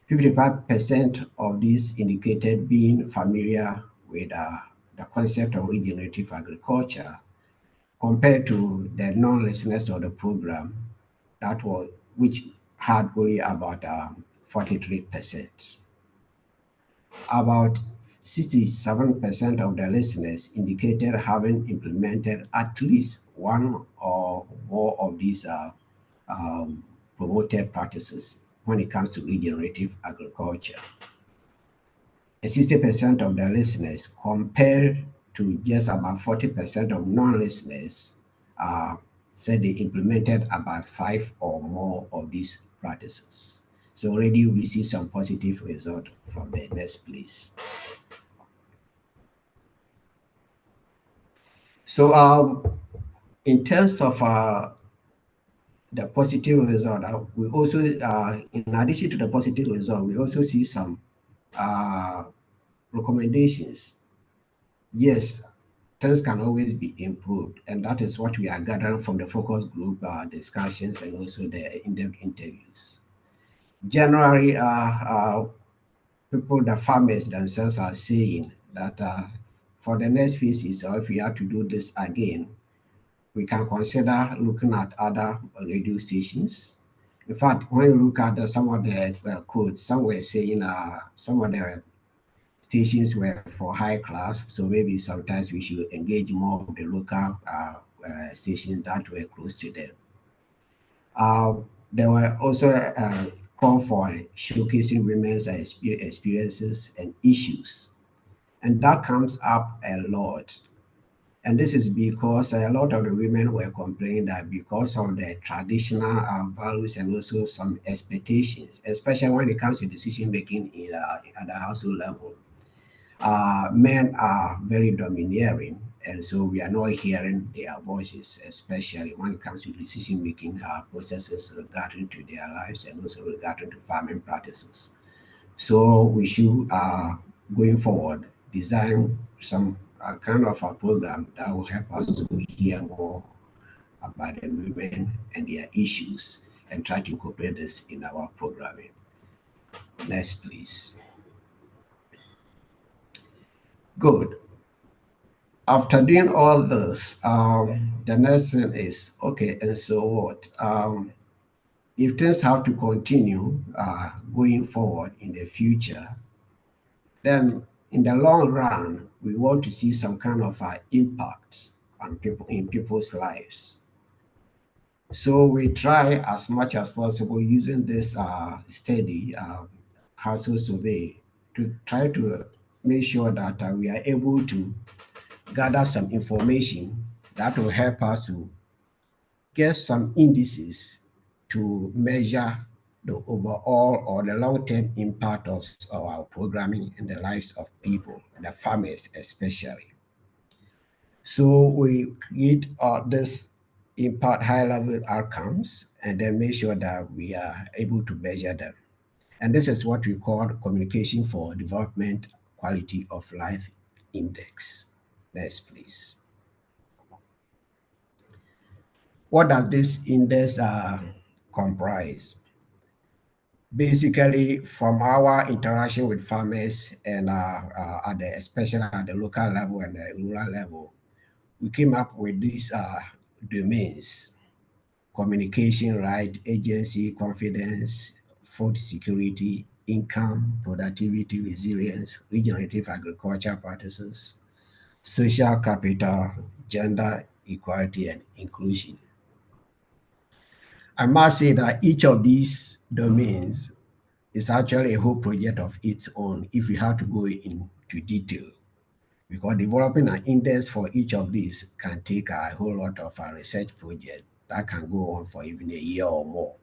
55% of these indicated being familiar with the concept of regenerative agriculture compared to the non-listeners of the program which had only about 43%. About 67% of the listeners indicated having implemented at least one or more of these promoted practices when it comes to regenerative agriculture. And 60% of the listeners, compared to just about 40% of non-listeners, said they implemented about 5 or more of these practices. So already we see some positive result from the next place. So in terms of the positive result, we also, in addition to the positive result, we also see some recommendations. Yes, things can always be improved, and that is what we are gathering from the focus group discussions and also the in-depth interviews. Generally, the farmers themselves are saying that for the next phases, or if we have to do this again, we can consider looking at other radio stations. In fact, when you look at some of the codes, some were saying some of the stations were for high class, so maybe sometimes we should engage more of the local stations that were close to them. There were also call for showcasing women's experiences and issues, and that comes up a lot. And this is because a lot of the women were complaining that because of the traditional values and also some expectations, especially when it comes to decision making at the household level, men are very domineering, and so we are not hearing their voices, especially when it comes to decision making processes regarding to their lives and also regarding to farming practices. So we should, going forward, design some kind of a program that will help us to hear more about the women and their issues and try to incorporate this in our programming. Next, please. Good. After doing all this, the next thing is, okay, and so what? If things have to continue going forward in the future, then in the long run, we want to see some kind of impact on people in people's lives. So we try as much as possible using this study household survey to try to make sure that we are able to gather some information that will help us to get some indices to measure the overall or the long-term impact of our programming in the lives of people, the farmers especially. So we create this impact high-level outcomes and then make sure that we are able to measure them. And this is what we call Communication for Development Quality of Life Index. Next, please. What does this index comprise? Basically, from our interaction with farmers and especially at the local level and the rural level, we came up with these domains: communication, right, agency, confidence, food security, income, productivity, resilience, regenerative agriculture practices, social capital, gender equality, and inclusion. I must say that each of these domains is actually a whole project of its own if we have to go into detail, because developing an index for each of these can take a whole lot of a research project that can go on for even a year or more.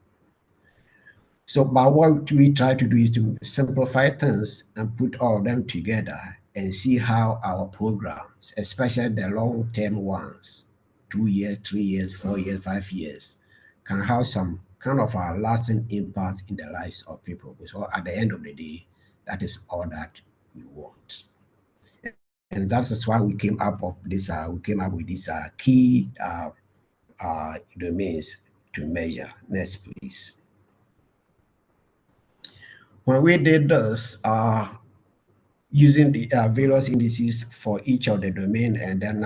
So, but what we try to do is to simplify things and put all of them together and see how our programs, especially the long-term ones, 2 years, 3 years, 4 years, 5 years, can have some kind of a lasting impact in the lives of people. So at the end of the day, that is all that we want. And that is why we came up with this. We came up with these key domains to measure. Next, please. When we did this, using the various indices for each of the domain and then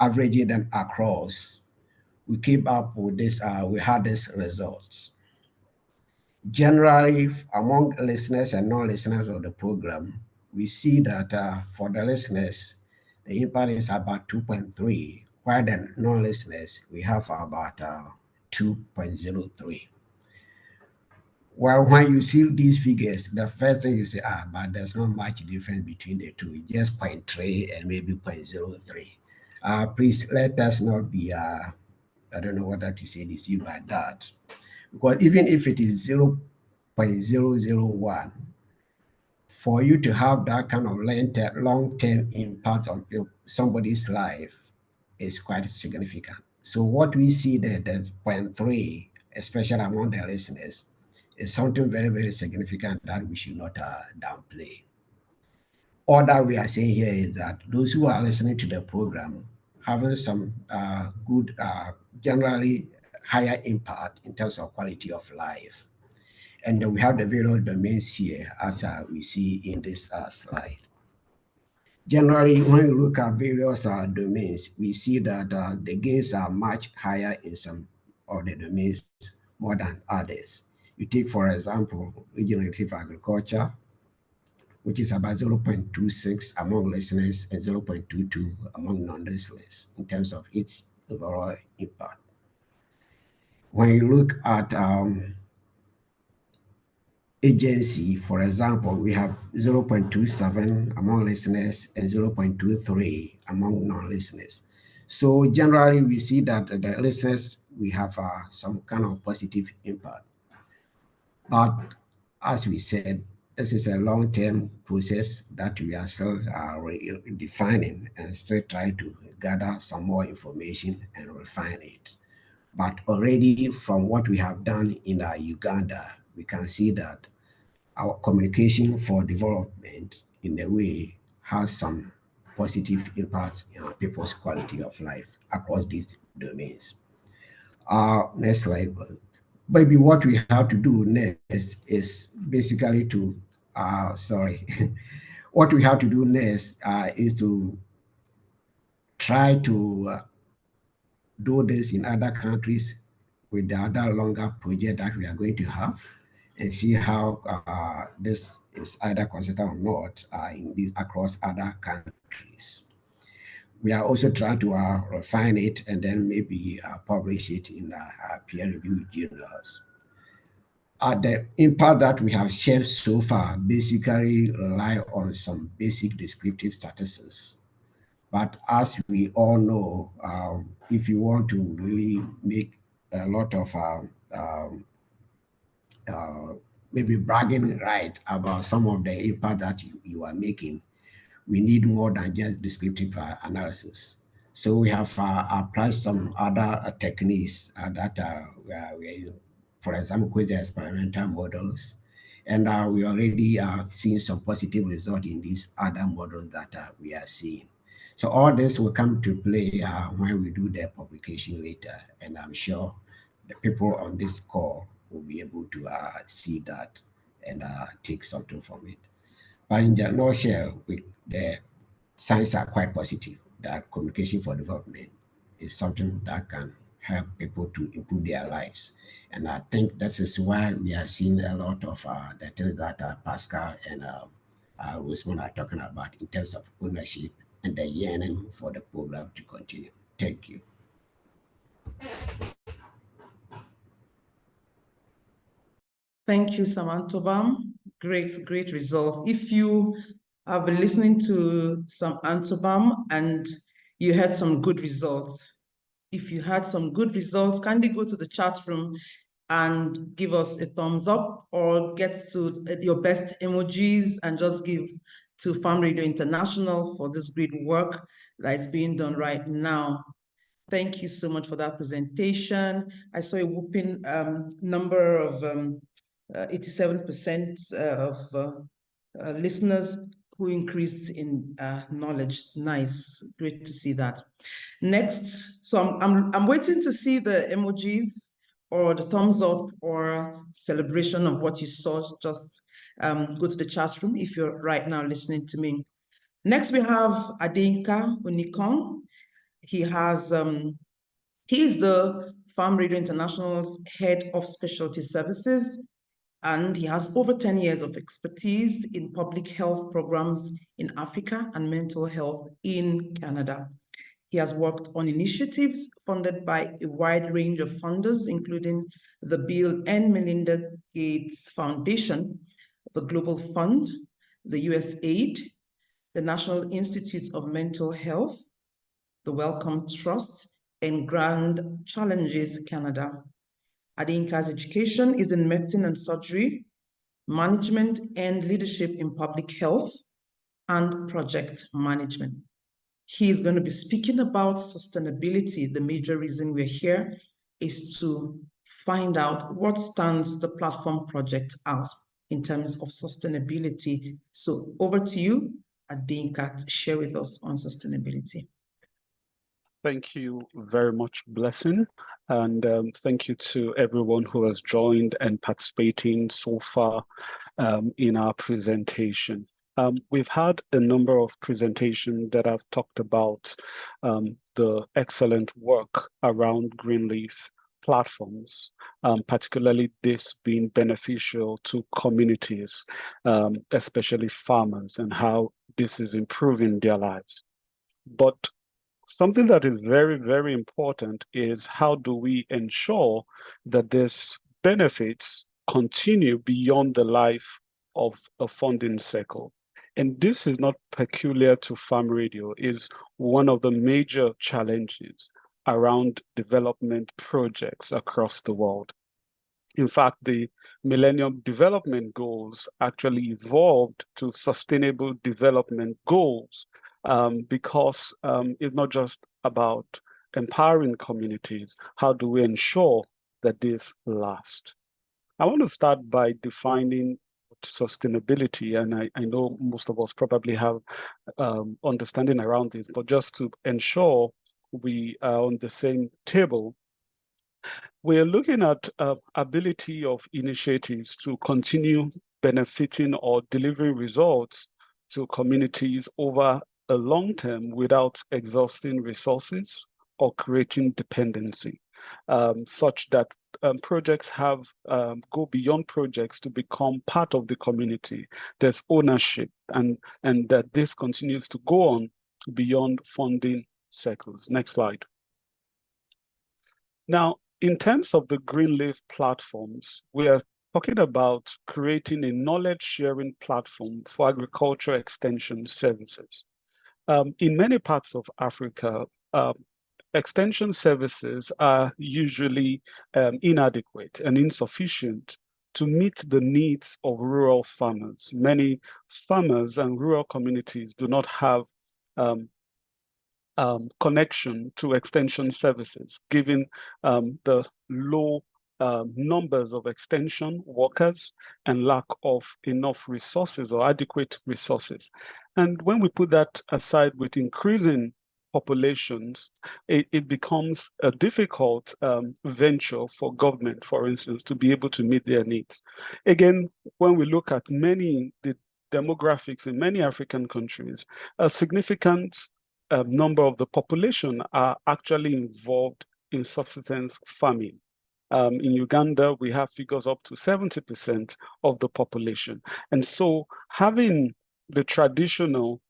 averaging them across, we came up with this. We had these results. Generally, among listeners and non-listeners of the program, we see that for the listeners, the impact is about 2.3, while the non-listeners, we have about 2.03. Well, when you see these figures, the first thing you say, but there's not much difference between the two, just 0.3 and maybe 0.03. Please let us not be, I don't know what to say this you by that. Because even if it is 0.001, for you to have that kind of long-term impact on somebody's life is quite significant. So what we see there, there's 0.3, especially among the listeners, is something very, very significant that we should not downplay. All that we are saying here is that those who are listening to the program having some good, generally higher impact in terms of quality of life. And we have the various domains here as we see in this slide. Generally, when you look at various domains, we see that the gains are much higher in some of the domains more than others. You take, for example, regenerative agriculture, which is about 0.26 among listeners and 0.22 among non-listeners in terms of its overall impact. When you look at agency, for example, we have 0.27 among listeners and 0.23 among non-listeners. So generally, we see that the listeners, we have some kind of positive impact. But as we said, this is a long-term process that we are still defining and still trying to gather some more information and refine it. But already from what we have done in Uganda, we can see that our communication for development in a way has some positive impacts in people's quality of life across these domains. Next slide. Maybe what we have to do next is basically to, what we have to do next is to try to do this in other countries with the other longer project that we are going to have and see how this is either consistent or not in these across other countries. We are also trying to refine it and then maybe publish it in peer-reviewed journals. The impact that we have shared so far basically rely on some basic descriptive statistics. But as we all know, if you want to really make a lot of maybe bragging right about some of the impact that you are making, we need more than just descriptive analysis. So we have applied some other techniques that we are using. For example, with the experimental models. And we already are seeing some positive result in these other models that we are seeing. So all this will come to play when we do the publication later. And I'm sure the people on this call will be able to see that and take something from it. But in the nutshell, the signs are quite positive that communication for development is something that can help people to improve their lives. And I think that is why we are seeing a lot of the things that Pascal and Rosemond are talking about in terms of ownership and the yearning for the program to continue. Thank you. Thank you, Samantobam. Great results. If you have been listening to Samantobam and you had some good results, if you had some good results, kindly go to the chat room and give us a thumbs up, or get to your best emojis and just give to Farm Radio International for this great work that is being done right now. Thank you so much for that presentation. I saw a whooping number of 87% of listeners who increased in knowledge. Nice, great to see that. Next, so I'm waiting to see the emojis or the thumbs up or celebration of what you saw. Just go to the chat room if you're right now listening to me. Next, we have Adinka Unikon. He is the Farm Radio International's head of specialty services, and he has over 10 years of expertise in public health programs in Africa and mental health in Canada. He has worked on initiatives funded by a wide range of funders, including the Bill and Melinda Gates Foundation, the Global Fund, the USAID, the National Institute of Mental Health, the Wellcome Trust, and Grand Challenges Canada. Adinka's education is in medicine and surgery, management and leadership in public health, and project management. He is going to be speaking about sustainability. The major reason we're here is to find out what stands the platform project out in terms of sustainability. So over to you, Adinka, to share with us on sustainability. Thank you very much, Blessing. And thank you to everyone who has joined and participating so far in our presentation. We've had a number of presentations that have talked about the excellent work around Greenleaf platforms, particularly this being beneficial to communities, especially farmers, and how this is improving their lives. But something that is very, very important is how do we ensure that these benefits continue beyond the life of a funding cycle? And this is not peculiar to Farm Radio, is one of the major challenges around development projects across the world. In fact, the Millennium Development Goals actually evolved to Sustainable Development Goals because it's not just about empowering communities. How do we ensure that this lasts? I want to start by defining sustainability, and I know most of us probably have understanding around this, but just to ensure we are on the same table, we're looking at ability of initiatives to continue benefiting or delivering results to communities over a long term without exhausting resources or creating dependency, such that projects have go beyond projects to become part of the community. There's ownership, and that this continues to go on beyond funding cycles. Next slide. Now, in terms of the Greenleaf platforms, we are talking about creating a knowledge-sharing platform for agriculture extension services. In many parts of Africa, extension services are usually inadequate and insufficient to meet the needs of rural farmers. Many farmers and rural communities do not have connection to extension services, given the low numbers of extension workers and lack of enough resources or adequate resources. And when we put that aside with increasing populations, it becomes a difficult venture for government, for instance, to be able to meet their needs. Again, when we look at the demographics in many African countries, a significant number of the population are actually involved in subsistence farming. In Uganda, we have figures up to 70% of the population. And so having the traditional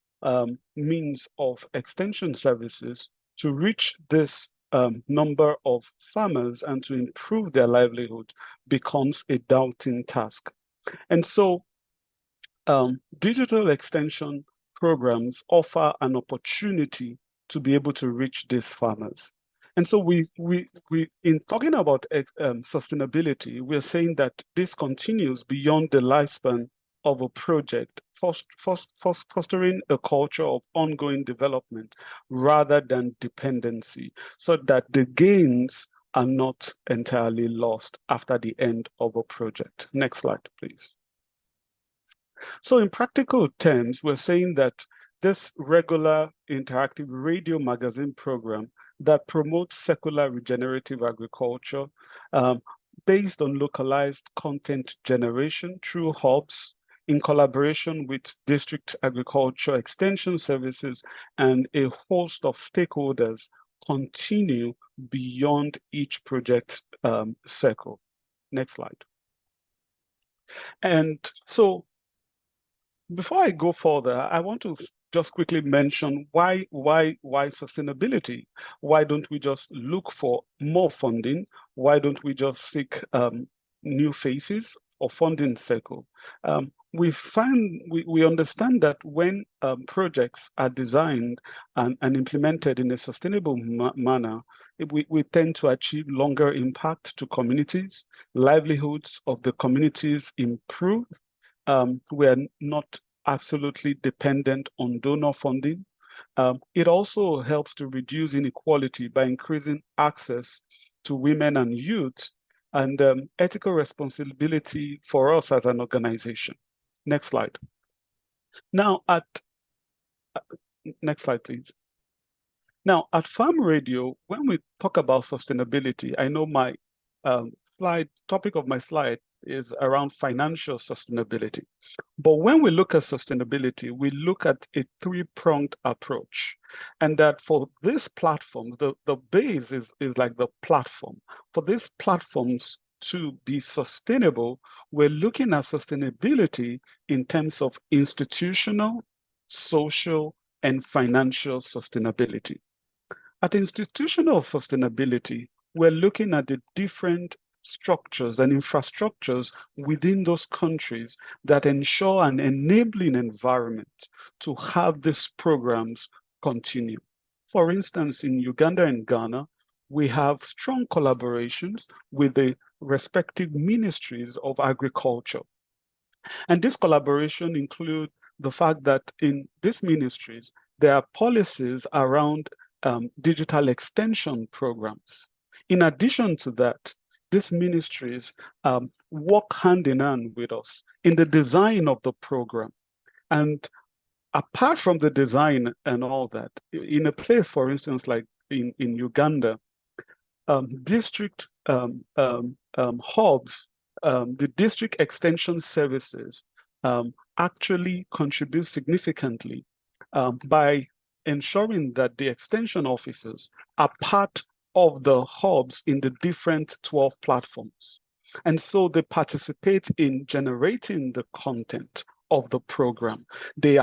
means of extension services to reach this number of farmers and to improve their livelihood becomes a daunting task. And so digital extension programs offer an opportunity to be able to reach these farmers. And so we in talking about sustainability, we're saying that this continues beyond the lifespan of a project, fostering a culture of ongoing development rather than dependency, so that the gains are not entirely lost after the end of a project. Next slide, please. So in practical terms, we're saying that this regular interactive radio magazine program that promotes secular regenerative agriculture based on localized content generation through hubs in collaboration with district agriculture extension services and a host of stakeholders continue beyond each project cycle. Next slide. And so before I go further, I want to just quickly mention why sustainability? Why don't we just look for more funding? Why don't we just seek new phases of funding cycle? We understand that when projects are designed and implemented in a sustainable manner, we tend to achieve longer impact to communities, livelihoods of the communities improve. We are not absolutely dependent on donor funding. It also helps to reduce inequality by increasing access to women and youth and ethical responsibility for us as an organization. Next slide. Now, next slide, please. Now, at Farm Radio, when we talk about sustainability, I know my topic of my slide is around financial sustainability. But when we look at sustainability, we look at a three-pronged approach. And that for these platforms, the base is like the platform. For these platforms to be sustainable, we're looking at sustainability in terms of institutional, social, and financial sustainability. At institutional sustainability, we're looking at the different structures and infrastructures within those countries that ensure an enabling environment to have these programs continue. For instance, in Uganda and Ghana, we have strong collaborations with the respective ministries of agriculture. And this collaboration includes the fact that in these ministries, there are policies around digital extension programs. In addition to that, these ministries work hand in hand with us in the design of the program. And apart from the design and all that, in a place, for instance, like in Uganda, district hubs, the district extension services actually contribute significantly by ensuring that the extension officers are part of the hubs in the different 12 platforms. And so they participate in generating the content of the program. They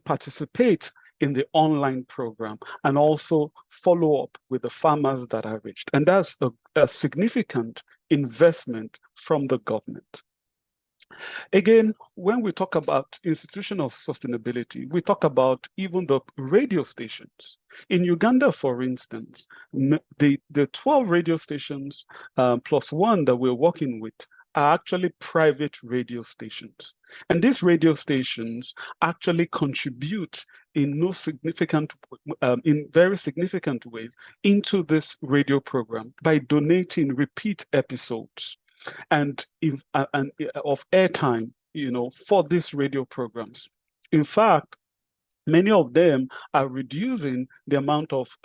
participate in the online program and also follow up with the farmers that are reached. And that's a significant investment from the government. Again, when we talk about institutional sustainability, we talk about even the radio stations. In Uganda, for instance, the 12 radio stations plus one that we're working with are actually private radio stations. And these radio stations actually contribute in very significant ways into this radio program by donating repeat episodes and of airtime, for these radio programs. In fact, many of them are reducing the amount of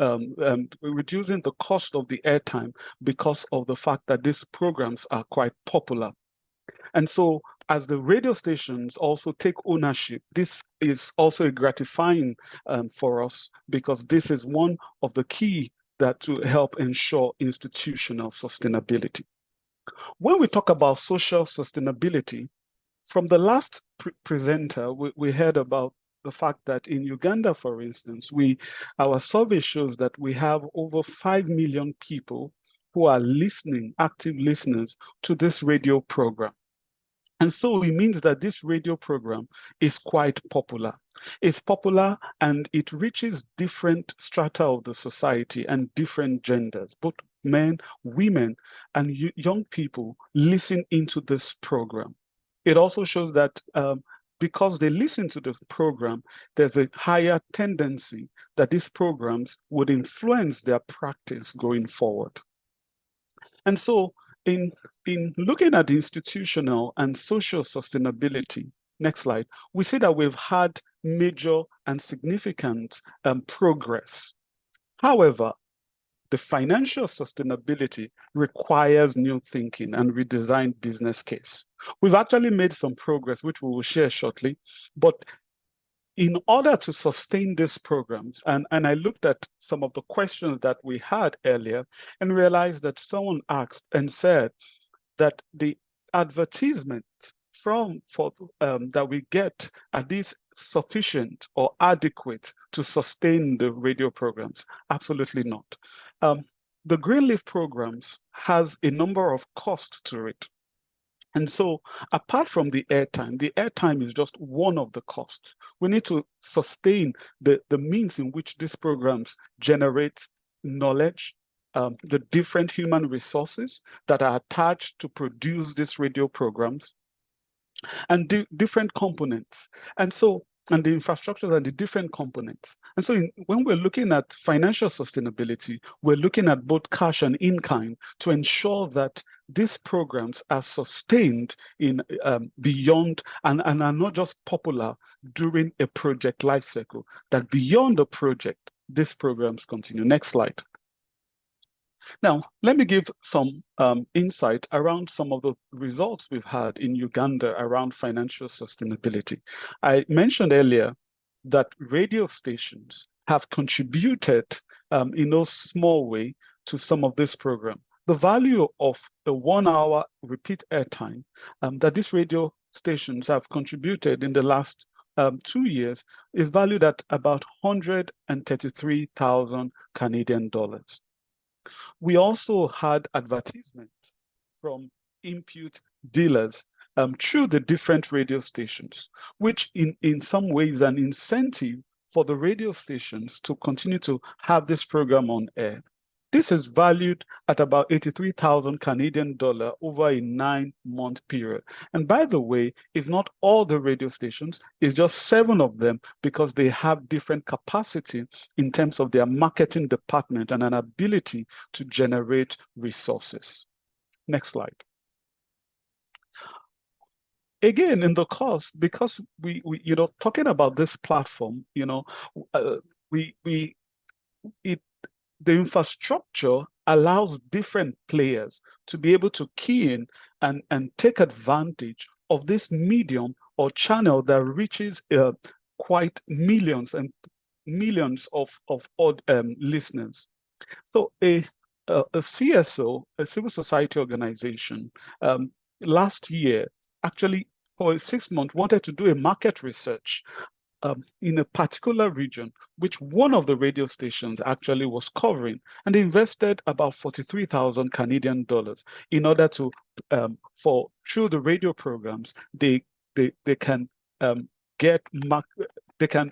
reducing the cost of the airtime because of the fact that these programs are quite popular. And so as the radio stations also take ownership, this is also gratifying for us, because this is one of the key that to help ensure institutional sustainability. When we talk about social sustainability, from the last presenter, we heard about the fact that in Uganda, for instance, our survey shows that we have over 5 million people who are listening, active listeners to this radio program. And so it means that this radio program is quite popular. It's popular and it reaches different strata of the society and different genders. Both men, women, and young people listen into this program. It also shows that because they listen to the program, there's a higher tendency that these programs would influence their practice going forward. And so in looking at institutional and social sustainability, next slide, we see that we've had major and significant progress. However, the financial sustainability requires new thinking and redesigned business case. We've actually made some progress, which we will share shortly, but in order to sustain these programs, and I looked at some of the questions that we had earlier and realized that someone asked and said that the advertisement that we get, are these sufficient or adequate to sustain the radio programs? Absolutely not. The Greenleaf programs has a number of costs to it. And so apart from the airtime is just one of the costs. We need to sustain the means in which these programs generate knowledge, the different human resources that are attached to produce these radio programs, and different components. And the infrastructure and the different components. And so when we're looking at financial sustainability, we're looking at both cash and in-kind to ensure that these programs are sustained in beyond and are not just popular during a project life cycle, that beyond the project, these programs continue. Next slide. Now, let me give some insight around some of the results we've had in Uganda around financial sustainability. I mentioned earlier that radio stations have contributed in no small way to some of this program. The value of a 1 hour repeat airtime that these radio stations have contributed in the last 2 years is valued at about 133,000 Canadian dollars. We also had advertisements from input dealers through the different radio stations, which in some ways an incentive for the radio stations to continue to have this program on air. This is valued at about 83,000 Canadian dollar over a 9-month period. And by the way, it's not all the radio stations, it's just 7 of them, because they have different capacity in terms of their marketing department and an ability to generate resources. Next slide. Again, in the cost, because we talking about this platform, the infrastructure allows different players to be able to key in and take advantage of this medium or channel that reaches quite millions and millions of odd listeners. So a CSO, a civil society organization, last year actually for 6 months wanted to do a market research in a particular region, which one of the radio stations actually was covering, and they invested about 43,000 Canadian dollars in order to, through the radio programs, they can they can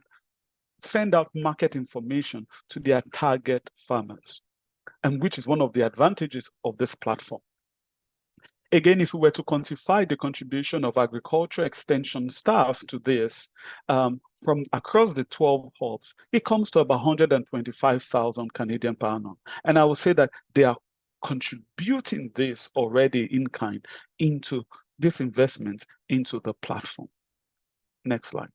send out market information to their target farmers, and which is one of the advantages of this platform. Again, if we were to quantify the contribution of agriculture extension staff to this, from across the 12 hubs, it comes to about 125,000 Canadian per annum. And I would say that they are contributing this already in kind into this investment into the platform. Next slide.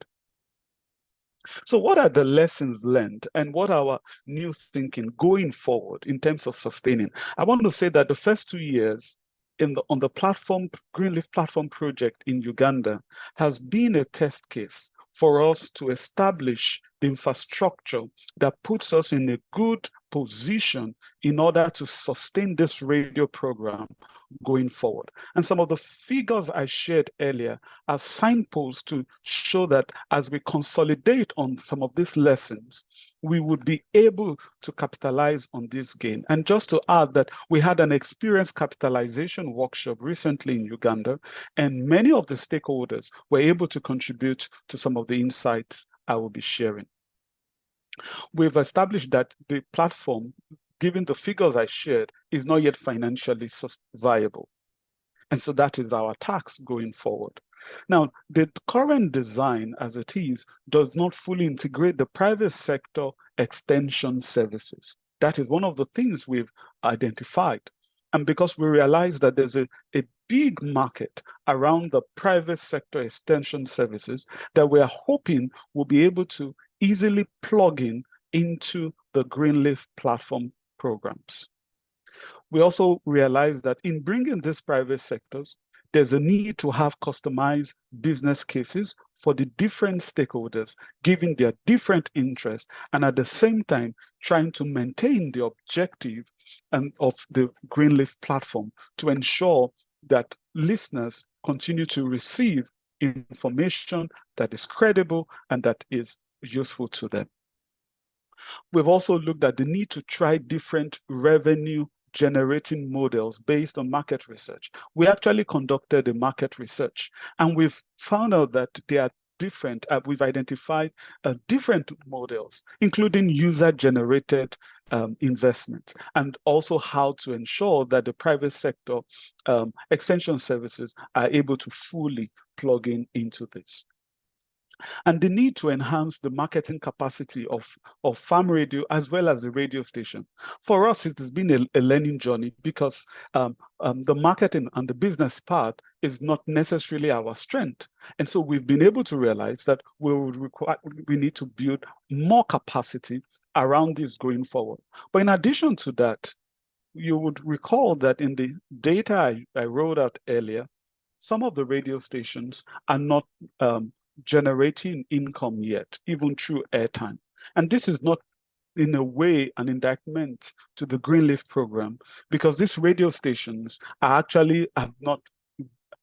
So what are the lessons learned and what are our new thinking going forward in terms of sustaining? I want to say that the first 2 years on the platform, Greenleaf platform project in Uganda has been a test case for us to establish the infrastructure that puts us in a good position in order to sustain this radio program going forward. And some of the figures I shared earlier are signposts to show that as we consolidate on some of these lessons, we would be able to capitalize on this gain. And just to add that we had an experience capitalization workshop recently in Uganda, and many of the stakeholders were able to contribute to some of the insights I will be sharing. We've established that the platform, given the figures I shared, is not yet financially viable. And so that is our task going forward. Now, the current design as it is does not fully integrate the private sector extension services. That is one of the things we've identified. And because we realize that there's a big market around the private sector extension services that we are hoping will be able to easily plug into the Greenleaf platform programs. We also realize that in bringing these private sectors, there's a need to have customized business cases for the different stakeholders, given their different interests, and at the same time, trying to maintain the objective of the Greenleaf platform to ensure that listeners continue to receive information that is credible and that is useful to them. We've also looked at the need to try different revenue generating models based on market research. We actually conducted a market research and we've found out that they are different. We've identified different models, including user-generated investments, and also how to ensure that the private sector extension services are able to fully plug into this. And the need to enhance the marketing capacity of farm radio as well as the radio station. For us, it has been a learning journey because the marketing and the business part is not necessarily our strength. And so we've been able to realize that we need to build more capacity around this going forward. But in addition to that, you would recall that in the data I wrote out earlier, some of the radio stations are not generating income yet, even through airtime. And this is not in a way an indictment to the Greenleaf program, because these radio stations are actually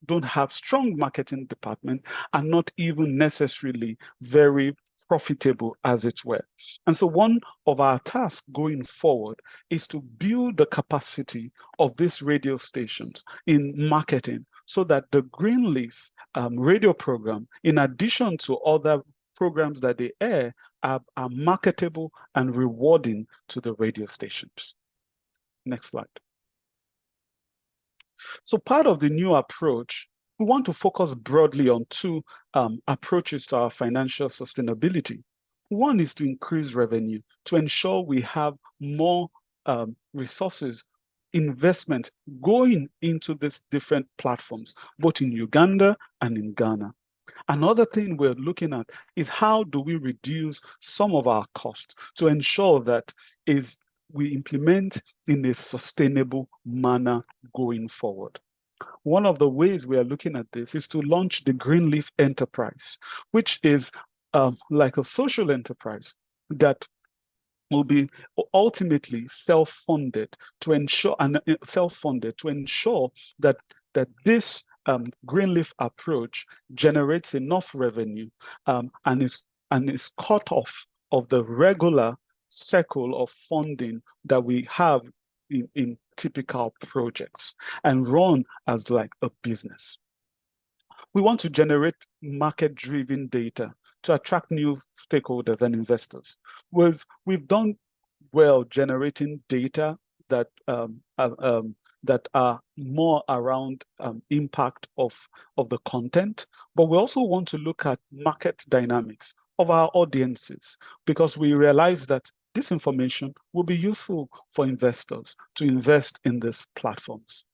don't have strong marketing department and not even necessarily very profitable as it were. And so one of our tasks going forward is to build the capacity of these radio stations in marketing so that the Greenleaf radio program, in addition to other programs that they air, are marketable and rewarding to the radio stations. Next slide. So part of the new approach, we want to focus broadly on two approaches to our financial sustainability. One is to increase revenue, to ensure we have more resources, investment going into these different platforms, both in Uganda and in Ghana. Another thing we're looking at is how do we reduce some of our costs to ensure that we implement in a sustainable manner going forward. One of the ways we are looking at this is to launch the Greenleaf Enterprise, which is like a social enterprise that will be ultimately self-funded to ensure that this Greenleaf approach generates enough revenue and is cut off of the regular cycle of funding that we have in typical projects and run as like a business. We want to generate market-driven data to attract new stakeholders and investors. We've done well generating data that that are more around impact of the content, but we also want to look at market dynamics of our audiences, because we realize that this information will be useful for investors to invest in these platforms.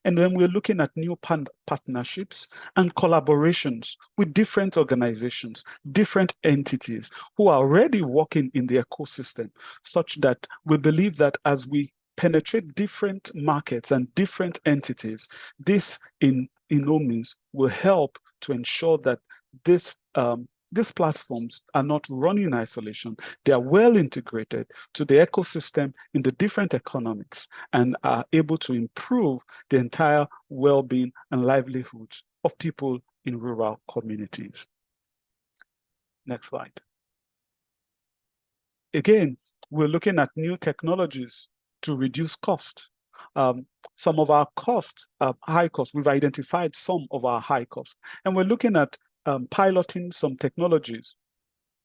And then we're looking at new partnerships and collaborations with different organizations, different entities who are already working in the ecosystem, such that we believe that as we penetrate different markets and different entities, this in no means will help to ensure that these platforms are not running in isolation. They are well integrated to the ecosystem in the different economics and are able to improve the entire well-being and livelihoods of people in rural communities. Next slide. Again, we're looking at new technologies to reduce cost. Some of our costs are high costs. We've identified some of our high costs, and we're looking at piloting some technologies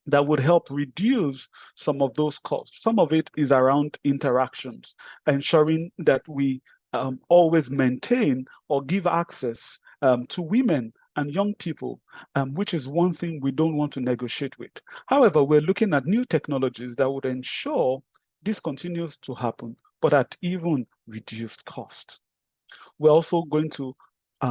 that would help reduce some of those costs. Some of it is around interactions, ensuring that we always maintain or give access to women and young people, which is one thing we don't want to negotiate with. However, we're looking at new technologies that would ensure this continues to happen, but at even reduced cost. We're also going to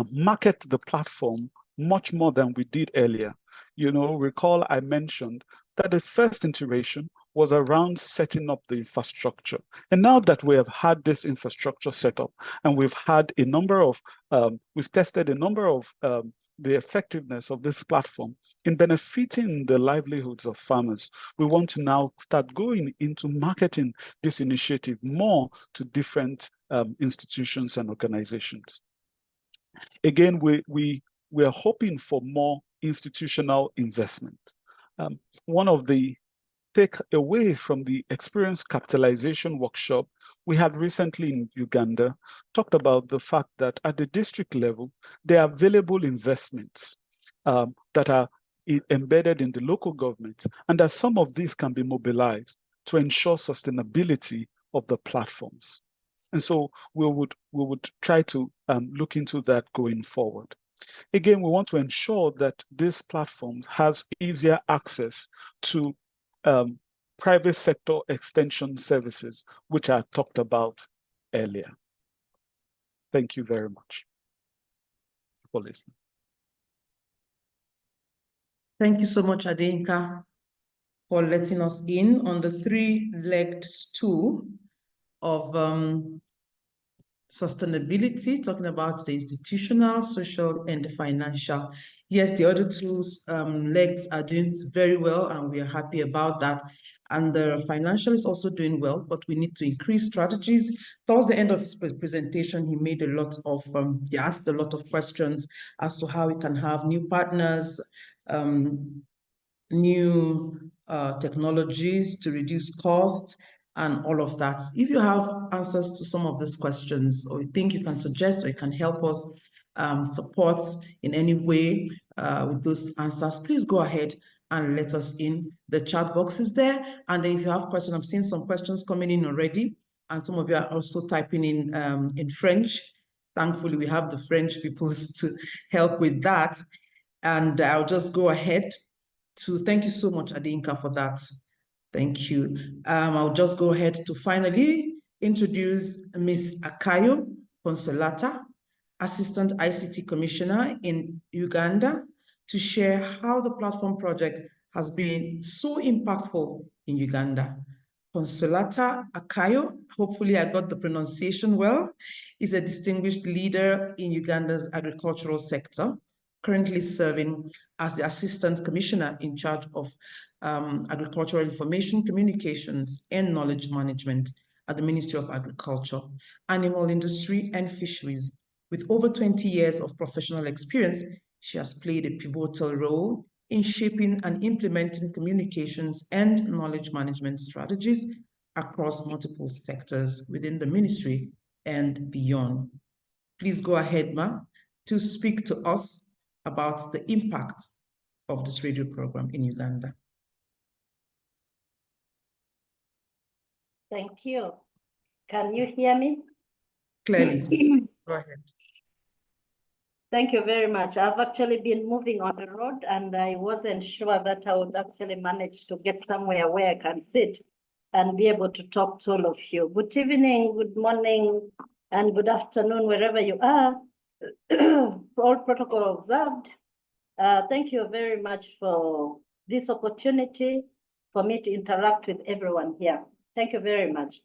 market the platform much more than we did earlier. You know, recall I mentioned that the first iteration was around setting up the infrastructure. And now that we have had this infrastructure set up and we've had a number of, we've tested a number of the effectiveness of this platform in benefiting the livelihoods of farmers, we want to now start going into marketing this initiative more to different institutions and organizations. Again, we're hoping for more institutional investment. One of the takeaways from the experience capitalization workshop we had recently in Uganda talked about the fact that at the district level, there are available investments that are embedded in the local government, and that some of these can be mobilized to ensure sustainability of the platforms. And so we would try to look into that going forward. Again, we want to ensure that these platforms has easier access to private sector extension services, which I talked about earlier. Thank you very much for listening. Thank you so much, Adinka, for letting us in on the three-legged stool of sustainability, talking about the institutional, social, and the financial. Yes, the other two legs are doing very well, and we are happy about that. And the financial is also doing well, but we need to increase strategies. Towards the end of his presentation, he made a lot of, he asked a lot of questions as to how we can have new partners, new technologies to reduce costs, and all of that. If you have answers to some of these questions, or you think you can suggest or you can help us support in any way with those answers, please go ahead and let us in. The chat box is there. And then if you have questions, I've seen some questions coming in already, and some of you are also typing in French. Thankfully, we have the French people to help with that. And I'll just go ahead to thank you so much, Adinka, for that. Thank you. I'll just go ahead to finally introduce Ms. Akayo Consolata, Assistant ICT Commissioner in Uganda, to share how the platform project has been so impactful in Uganda. Consolata Akayo, hopefully I got the pronunciation well, is a distinguished leader in Uganda's agricultural sector, currently serving as the Assistant Commissioner in charge of Agricultural Information, Communications, and Knowledge Management at the Ministry of Agriculture, Animal Industry, and Fisheries. With over 20 years of professional experience, she has played a pivotal role in shaping and implementing communications and knowledge management strategies across multiple sectors within the ministry and beyond. Please go ahead, Ma, to speak to us about the impact of this radio program in Uganda. Thank you. Can you hear me? clearly. Go ahead. Thank you very much. I've actually been moving on the road and I wasn't sure that I would actually manage to get somewhere where I can sit and be able to talk to all of you. Good evening, good morning, and good afternoon, wherever you are. All protocol observed. Thank you very much for this opportunity for me to interact with everyone here. Thank you very much.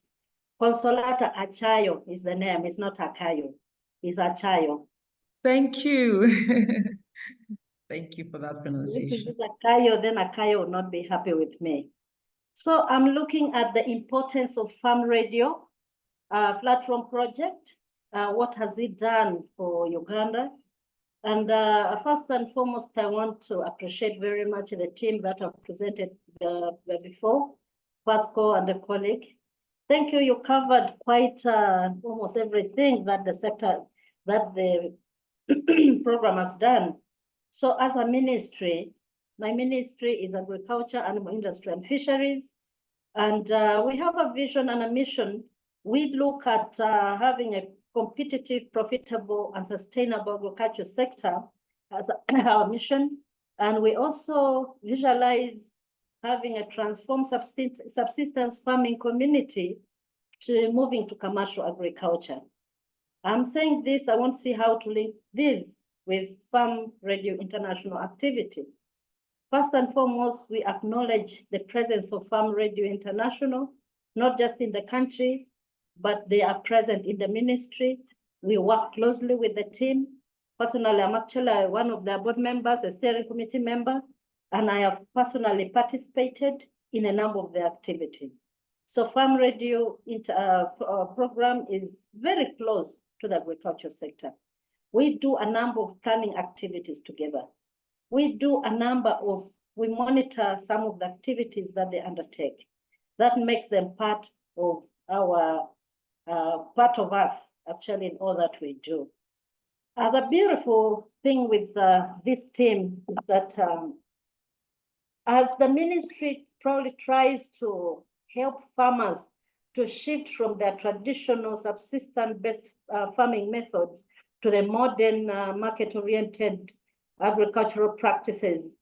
Consolata Achayo is the name. It's not Akayo. It's Achayo. Thank you. Thank you for that pronunciation. If it is Akayo, then Akayo will not be happy with me. So I'm looking at the importance of farm radio platform project. What has it done for Uganda? And first and foremost, I want to appreciate very much the team that have presented before, Pasco and the colleague. Thank you. You covered quite almost everything that the sector, that the program has done. So as a ministry, my ministry is agriculture, animal industry, and fisheries. And we have a vision and a mission. We look at having a competitive, profitable, and sustainable agriculture sector as our mission. And we also visualize having a transformed subsistence farming community to moving to commercial agriculture. I'm saying this, I want to see how to link this with Farm Radio International activity. First and foremost, we acknowledge the presence of Farm Radio International, not just in the country, but they are present in the ministry. We work closely with the team. Personally, I'm actually one of their board members, a steering committee member, and I have personally participated in a number of their activities. So Farm Radio program is very close to the agriculture sector. We do a number of planning activities together. We monitor some of the activities that they undertake. That makes them part of our, part of us actually in all that we do. The beautiful thing with this team is that as the ministry probably tries to help farmers to shift from their traditional subsistence-based farming methods to the modern market-oriented agricultural practices,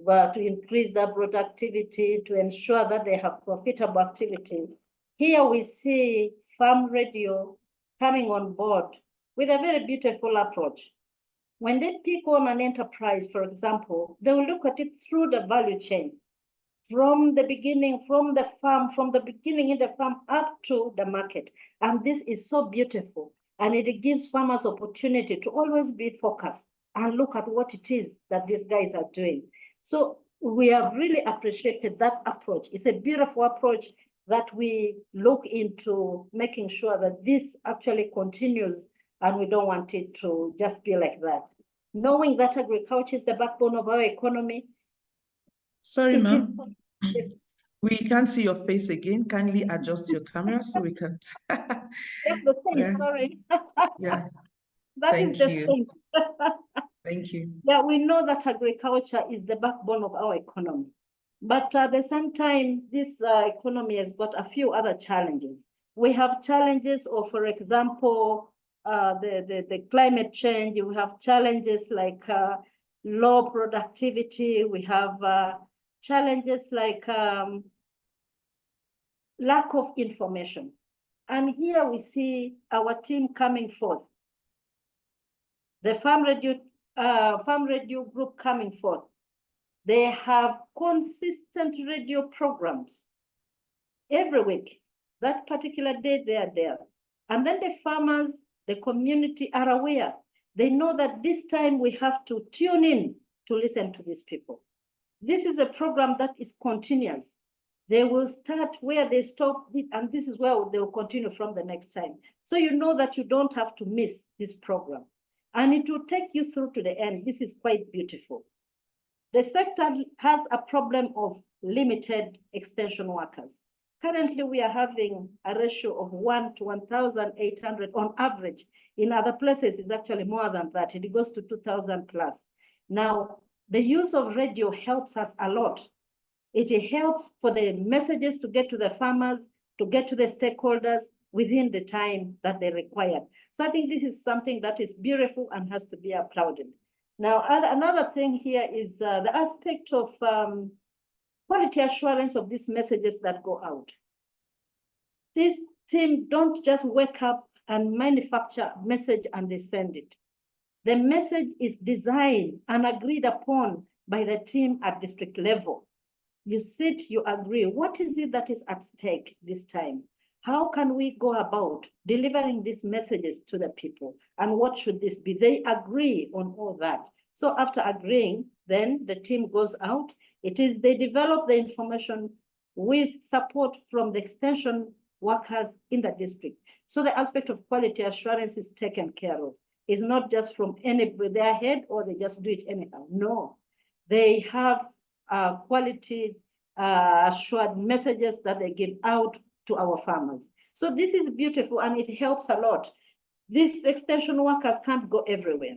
to increase their productivity, to ensure that they have profitable activity. Here we see Farm Radio coming on board with a very beautiful approach. When they pick on an enterprise, for example, they will look at it through the value chain, from the beginning, from the farm, from the beginning in the farm up to the market. And this is so beautiful. And it gives farmers opportunity to always be focused and look at what it is that these guys are doing. So we have really appreciated that approach. It's a beautiful approach that we look into making sure that this actually continues, and we don't want it to just be like that. Knowing that agriculture is the backbone of our economy. Sorry, ma'am. We can't see your face again. Kindly adjust your camera so we can. That's the thing, Yeah. Sorry. Yeah. That is the thing. Thank you. Yeah, we know that agriculture is the backbone of our economy. But at the same time, this economy has got a few other challenges. We have challenges of, for example, the climate change. We have challenges like low productivity. We have challenges like lack of information. And here we see our team coming forth. The Farm Radio group coming forth. They have consistent radio programs every week. That particular day they are there. And then the farmers, the community are aware. They know that this time we have to tune in to listen to these people. This is a program that is continuous. They will start where they stop, and this is where they will continue from the next time. So you know that you don't have to miss this program. And it will take you through to the end. This is quite beautiful. The sector has a problem of limited extension workers. Currently, we are having a ratio of 1 to 1,800 on average. In other places, it's actually more than that. It goes to 2,000 plus. Now, the use of radio helps us a lot. It helps for the messages to get to the farmers, to get to the stakeholders, within the time that they required. So I think this is something that is beautiful and has to be applauded. Now, another thing here is the aspect of quality assurance of these messages that go out. This team don't just wake up and manufacture a message and they send it. The message is designed and agreed upon by the team at district level. You sit, you agree. What is it that is at stake this time? How can we go about delivering these messages to the people? And what should this be? They agree on all that. So after agreeing, then the team goes out. They develop the information with support from the extension workers in the district. So the aspect of quality assurance is taken care of. It's not just from their head or they just do it anyhow. No, they have quality assured messages that they give out to our farmers. So this is beautiful and it helps a lot. These extension workers can't go everywhere.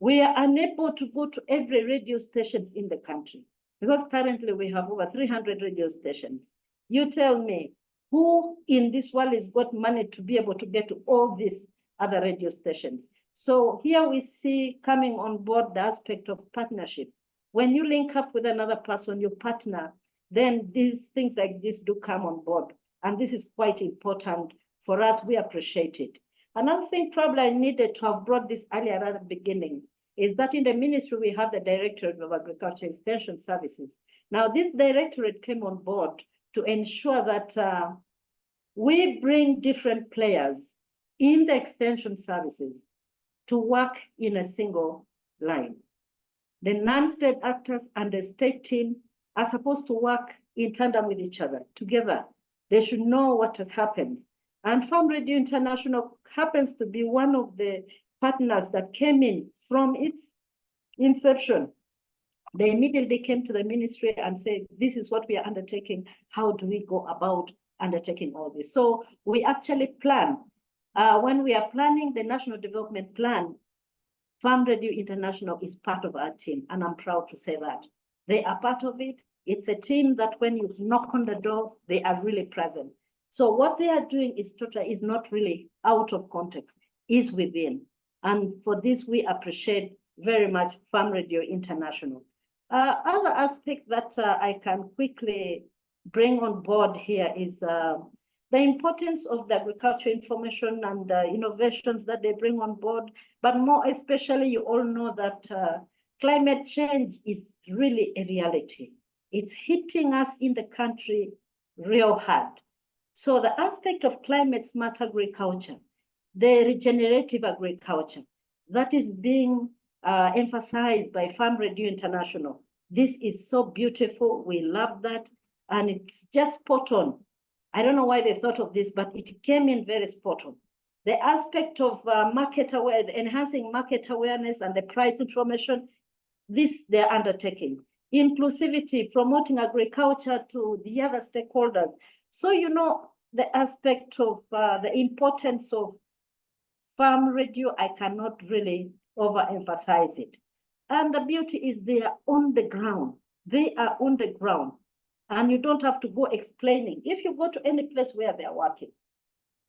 We are unable to go to every radio station in the country because currently we have over 300 radio stations. You tell me, who in this world has got money to be able to get to all these other radio stations? So here we see coming on board the aspect of partnership. When you link up with another person, you partner, then these things like this do come on board. And this is quite important for us. We appreciate it. Another thing probably I needed to have brought this earlier at the beginning is that in the ministry, we have the Directorate of Agriculture Extension Services. Now, this directorate came on board to ensure that we bring different players in the extension services to work in a single line. The non-state actors and the state team are supposed to work in tandem with each other, together. They should know what has happened. And Farm Radio International happens to be one of the partners that came in from its inception. They immediately came to the ministry and said, this is what we are undertaking. How do we go about undertaking all this? So we actually plan. When we are planning the National Development Plan, Farm Radio International is part of our team, and I'm proud to say that. They are part of it. It's a team that when you knock on the door, they are really present. So what they are doing is not really out of context, is within. And for this, we appreciate very much Farm Radio International. Other aspect that I can quickly bring on board here is the importance of the agriculture information and innovations that they bring on board. But more especially, you all know that climate change is really a reality. It's hitting us in the country real hard. So the aspect of climate smart agriculture, the regenerative agriculture, that is being emphasized by Farm Radio International. This is so beautiful. We love that. And it's just spot on. I don't know why they thought of this, but it came in very spot on. The aspect of enhancing market awareness and the price information, this they're undertaking. Inclusivity, promoting agriculture to the other stakeholders. So, you know, the aspect of the importance of Farm Radio, I cannot really overemphasize it. And the beauty is they are on the ground. They are on the ground. And you don't have to go explaining. If you go to any place where they are working,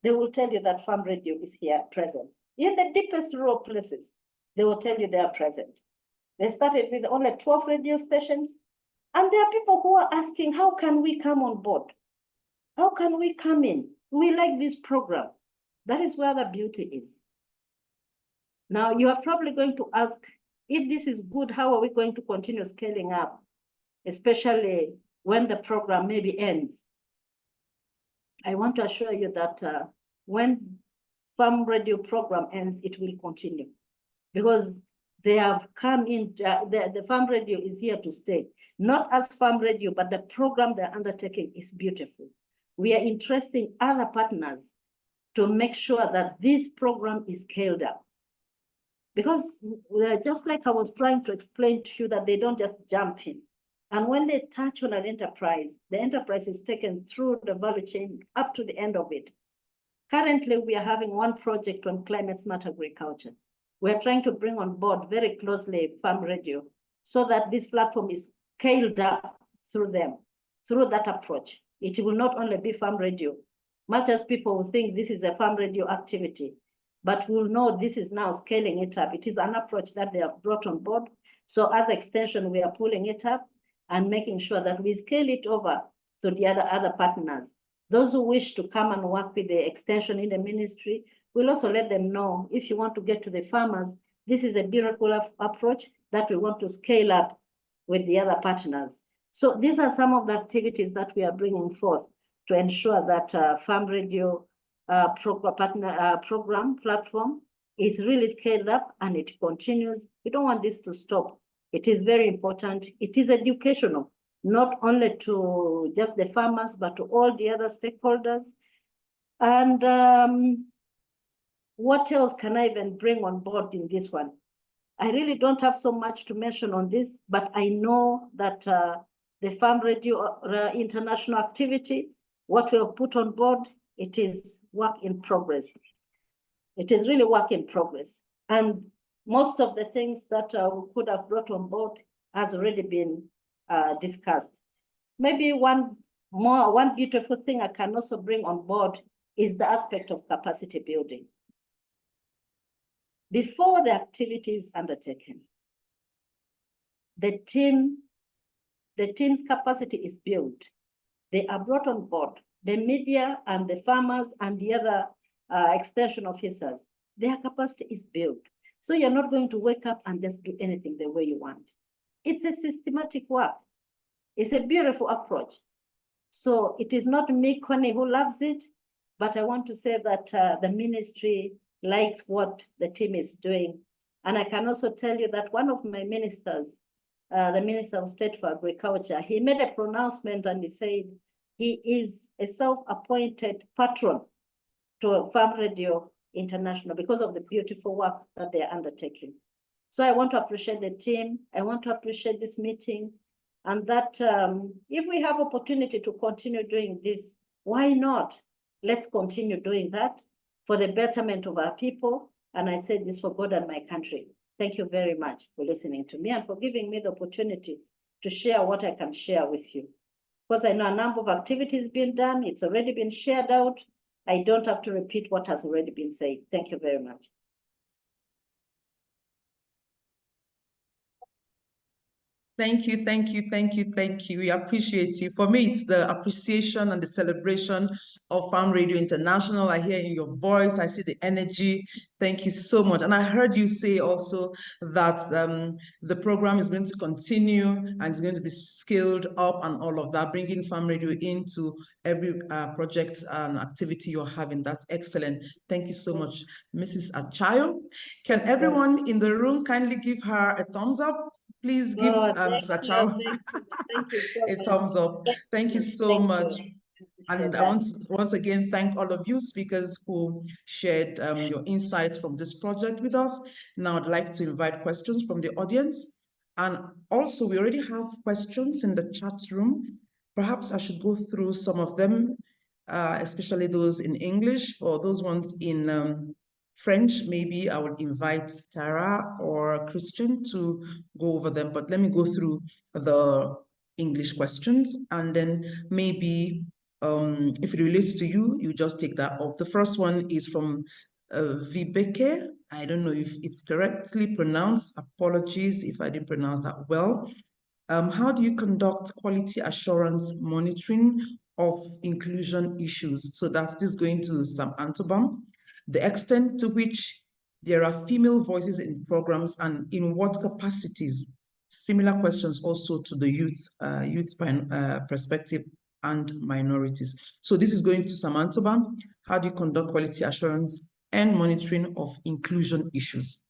they will tell you that Farm Radio is here present. In the deepest rural places, they will tell you they are present. They started with only 12 radio stations. And there are people who are asking, how can we come on board? How can we come in? We like this program. That is where the beauty is. Now, you are probably going to ask, if this is good, how are we going to continue scaling up, especially when the program maybe ends? I want to assure you that when Farm Radio program ends, it will continue because they have come in, the Farm Radio is here to stay. Not as Farm Radio, but the program they're undertaking is beautiful. We are interesting other partners to make sure that this program is scaled up. Because just like I was trying to explain to you that they don't just jump in. And when they touch on an enterprise, the enterprise is taken through the value chain up to the end of it. Currently, we are having one project on climate smart agriculture. We're trying to bring on board very closely Farm Radio so that this platform is scaled up through them, through that approach. It will not only be Farm Radio, much as people will think this is a farm radio activity, but we'll know this is now scaling it up. It is an approach that they have brought on board. So as extension, we are pulling it up and making sure that we scale it over to the other partners. Those who wish to come and work with the extension in the ministry, we'll also let them know, if you want to get to the farmers, this is a beautiful approach that we want to scale up with the other partners. So these are some of the activities that we are bringing forth to ensure that farm radio program platform is really scaled up and it continues. We don't want this to stop. It is very important. It is educational, not only to just the farmers, but to all the other stakeholders. And what else can I even bring on board in this one? I really don't have so much to mention on this, but I know that the Farm Radio international activity, what we have put on board, it is work in progress. It is really work in progress. And most of the things that we could have brought on board has already been discussed. Maybe one beautiful thing I can also bring on board is the aspect of capacity building. Before the activity is undertaken, the team's capacity is built. They are brought on board. The media and the farmers and the other extension officers, their capacity is built. So you're not going to wake up and just do anything the way you want. It's a systematic work. It's a beautiful approach. So it is not me, Connie, who loves it, but I want to say that the ministry likes what the team is doing. And I can also tell you that one of my ministers, the Minister of State for Agriculture, he made a pronouncement and he said he is a self-appointed patron to Farm Radio International because of the beautiful work that they are undertaking. So I want to appreciate the team. I want to appreciate this meeting, and that if we have opportunity to continue doing this, why not? Let's continue doing that for the betterment of our people. And I said this for God and my country. Thank you very much for listening to me and for giving me the opportunity to share what I can share with you. Because I know a number of activities being done. It's already been shared out. I don't have to repeat what has already been said. Thank you very much. Thank you, thank you, thank you, thank you. We appreciate you. For me, it's the appreciation and the celebration of Farm Radio International. I hear in your voice, I see the energy. Thank you so much. And I heard you say also that the program is going to continue and it's going to be scaled up and all of that, bringing Farm Radio into every project and activity you're having. That's excellent. Thank you so much, Mrs. Achayo. Can everyone in the room kindly give her a thumbs up? Please give Sachaw a thumbs up. Thank you so much. And I want to once again thank all of you speakers who shared your insights from this project with us. Now I'd like to invite questions from the audience. And also we already have questions in the chat room. Perhaps I should go through some of them, especially those in English or those ones in French. Maybe I would invite Tara or Christian to go over them, but let me go through the English questions and then maybe if it relates to you, you just take that up. The first one is from Vibeke. I don't know if it's correctly pronounced. Apologies if I didn't pronounce that well. How do you conduct quality assurance monitoring of inclusion issues? So that's this going to Sam Antobam. The extent to which there are female voices in programs and in what capacities? Similar questions also to the youth perspective and minorities. So this is going to Samantha. How do you conduct quality assurance and monitoring of inclusion issues?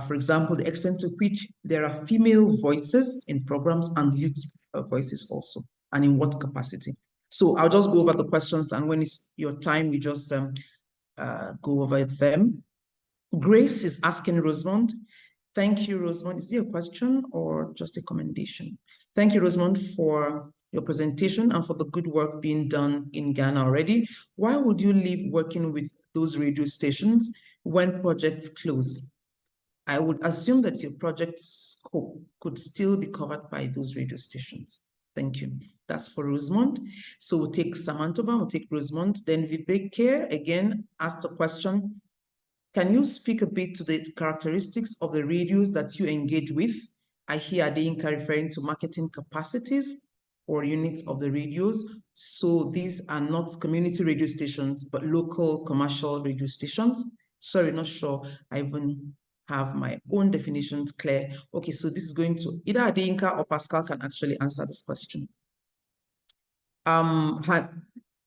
For example, the extent to which there are female voices in programs and youth voices also, and in what capacity? So I'll just go over the questions, and when it's your time, you just go over them. Grace is asking Rosemond. Thank you, Rosemond. Is there a question or just a commendation? Thank you, Rosemond, for your presentation and for the good work being done in Ghana already. Why would you leave working with those radio stations when projects close? I would assume that your project scope could still be covered by those radio stations. Thank you. That's for Rosemont. So we'll take Samantoba, we'll take Rosemont. Then Vibeke again asked the question, can you speak a bit to the characteristics of the radios that you engage with? I hear Adeyinka referring to marketing capacities or units of the radios. So these are not community radio stations, but local commercial radio stations. Sorry, not sure. I even have my own definitions clear. Okay, so this is going to either Adeyinka or Pascal can actually answer this question.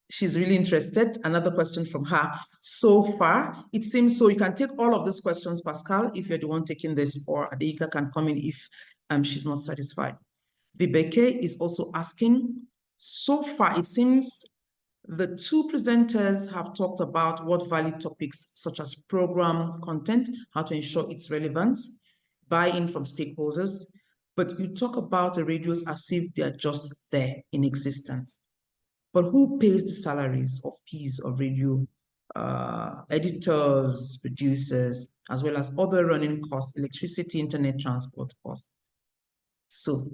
She's really interested. Another question from her. So far, it seems so you can take all of these questions, Pascal, if you're the one taking this, or Adeyinka can come in if she's not satisfied. Vibeke is also asking, so far, it seems the two presenters have talked about what valid topics such as program content, how to ensure its relevance, buy-in from stakeholders, but you talk about the radios as if they're just there in existence. But who pays the salaries of Ps of radio editors, producers, as well as other running costs, electricity, internet, transport costs? So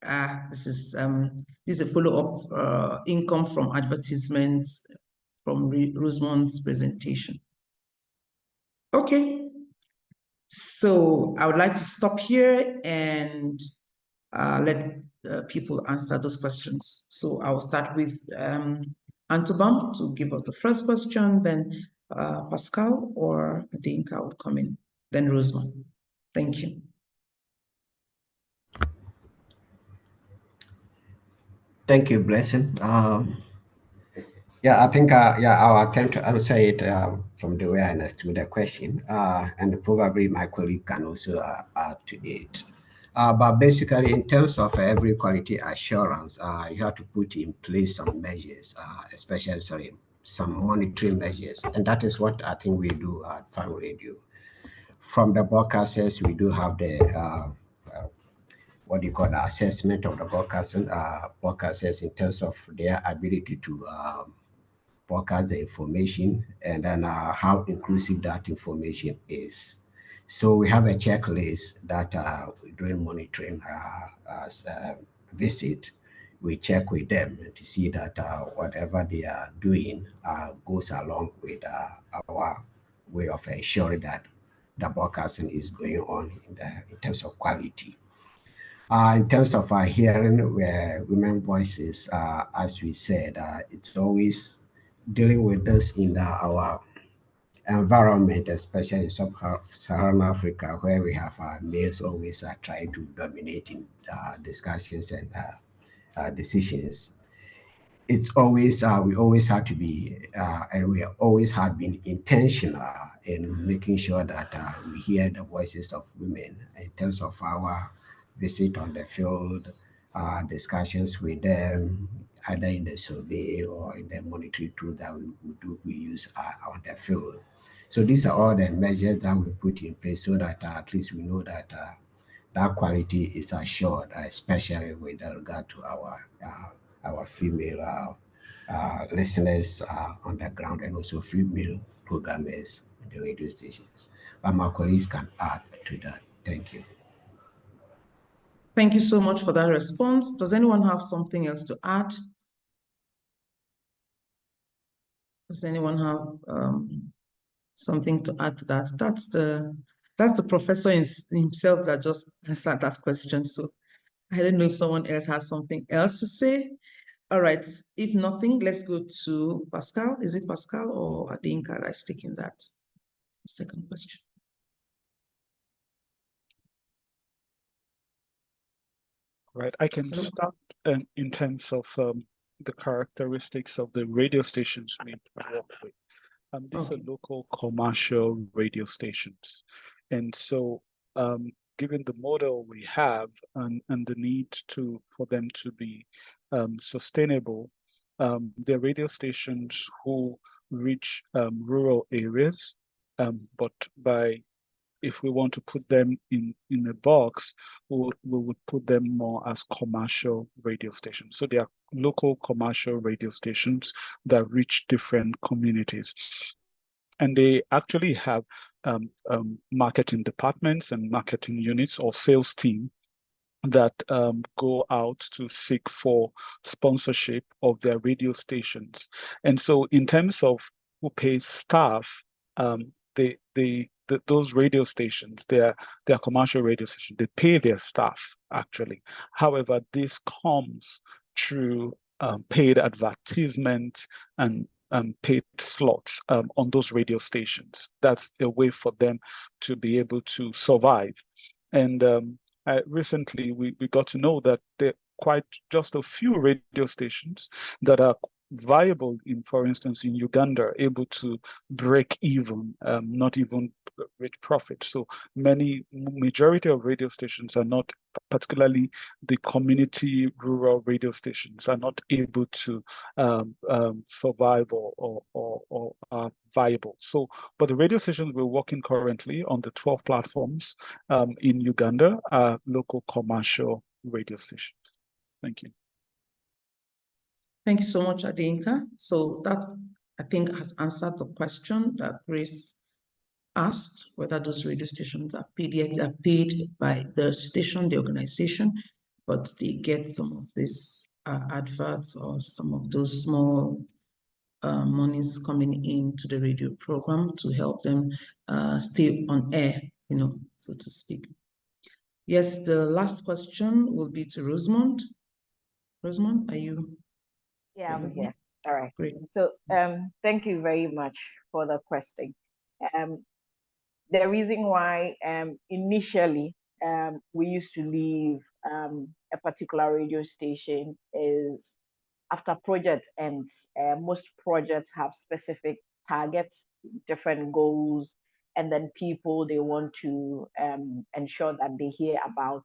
this is a follow-up income from advertisements from Rosemont's presentation. Okay, so I would like to stop here and let people answer those questions. So I will start with Antobam to give us the first question, then Pascal or Adeyinka will come in, then Rosemont. Thank you. Thank you, Blessing. Yeah, I think I'll attempt to answer it from the way I understood the question, and probably my colleague can also add to it. But basically, in terms of every quality assurance, you have to put in place some measures, especially some monitoring measures, and that is what I think we do at Farm Radio. From the broadcasters, we do have the what you call the assessment of the broadcasters in terms of their ability to broadcast the information, and then how inclusive that information is. So we have a checklist that during monitoring visit, we check with them to see that whatever they are doing goes along with our way of ensuring that the broadcasting is going on in terms of quality. In terms of our hearing, where women voices, as we said, it's always dealing with this in our environment, especially in sub-Saharan Africa, where we have males always trying to dominate in discussions and decisions. It's always, we always have to be, and we always have been intentional in making sure that we hear the voices of women in terms of our visit on the field, discussions with them, either in the survey or in the monitoring tool that we use on the field. So these are all the measures that we put in place so that at least we know that that quality is assured, especially with regard to our female listeners on the ground, and also female programmers in the radio stations. But my colleagues can add to that. Thank you. Thank you so much for that response. Does anyone have something else to add? Does anyone have something to add to that? That's the professor himself that just answered that question. So I don't know if someone else has something else to say. All right, if nothing, let's go to Pascal. Is it Pascal or Adeyinka that's taking that second question? Right, I can start in terms of the characteristics of the radio stations we work with. These are local commercial radio stations. And so given the model we have and the need for them to be sustainable, they're radio stations who reach rural areas, but if we want to put them in a box, we would put them more as commercial radio stations. So they are local commercial radio stations that reach different communities. And they actually have marketing departments and marketing units or sales team that go out to seek for sponsorship of their radio stations. And so in terms of who pays staff, those radio stations, they're commercial radio stations, they pay their staff actually. However, this comes through paid advertisement and paid slots on those radio stations. That's a way for them to be able to survive. And recently we got to know that there are quite just a few radio stations that are viable in, for instance, in Uganda, able to break even, not even reach profit. So majority of radio stations are not, particularly the community rural radio stations, are not able to survive or are viable. So, but the radio stations we're working currently on the 12 platforms in Uganda are local commercial radio stations. Thank you. Thank you so much, Adinka. So that, I think, has answered the question that Grace asked, whether those radio stations are paid. Yet they are paid by the station, the organization, but they get some of these adverts or some of those small monies coming into the radio program to help them stay on air, so to speak. Yes, the last question will be to Rosamond. Rosamond, are you? Yeah, I'm here. All right. Great. So thank you very much for the question. The reason why initially we used to leave a particular radio station is after project ends. Most projects have specific targets, different goals, and then people, they want to ensure that they hear about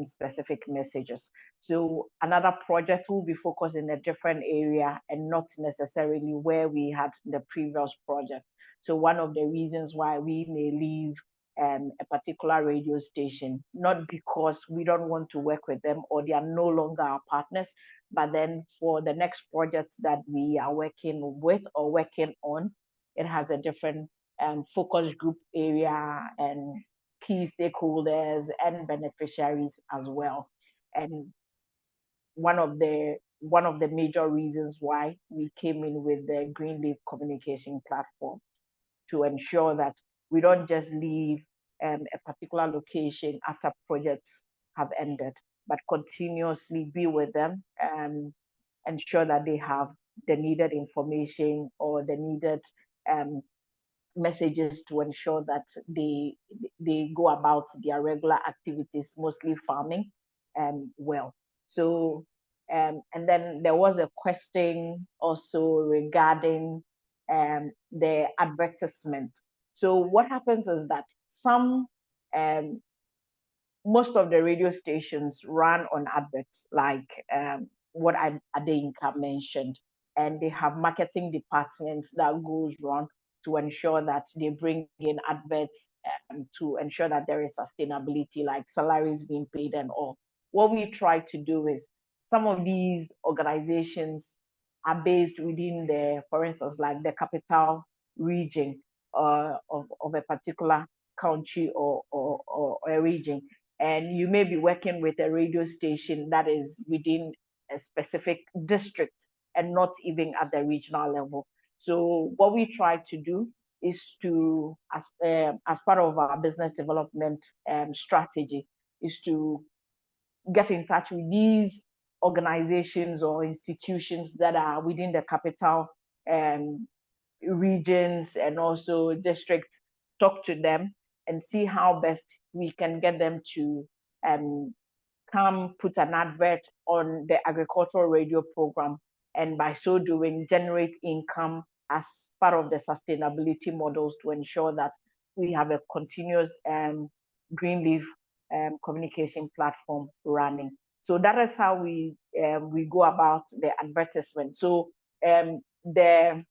specific messages. So another project will be focused in a different area and not necessarily where we had the previous project. So one of the reasons why we may leave a particular radio station, not because we don't want to work with them or they are no longer our partners, but then for the next projects that we are working with or working on, it has a different focus group area and key stakeholders and beneficiaries as well. And one of the major reasons why we came in with the Greenleaf communication platform, to ensure that we don't just leave a particular location after projects have ended, but continuously be with them and ensure that they have the needed information or the needed messages to ensure that they go about their regular activities, mostly farming, well. So, and then there was a question also regarding the advertisement. So what happens is that most of the radio stations run on adverts, like what Adeinka mentioned, and they have marketing departments that goes around to ensure that they bring in adverts to ensure that there is sustainability, like salaries being paid and all. What we try to do is, some of these organizations are based within for instance, like the capital region of a particular country or a region, and you may be working with a radio station that is within a specific district and not even at the regional level. So what we try to do is to, as part of our business development strategy, is to get in touch with these organizations or institutions that are within the capital regions and also districts, talk to them and see how best we can get them to come put an advert on the agricultural radio program, and by so doing generate income as part of the sustainability models to ensure that we have a continuous Greenleaf communication platform running. So that is how we go about the advertisement. So the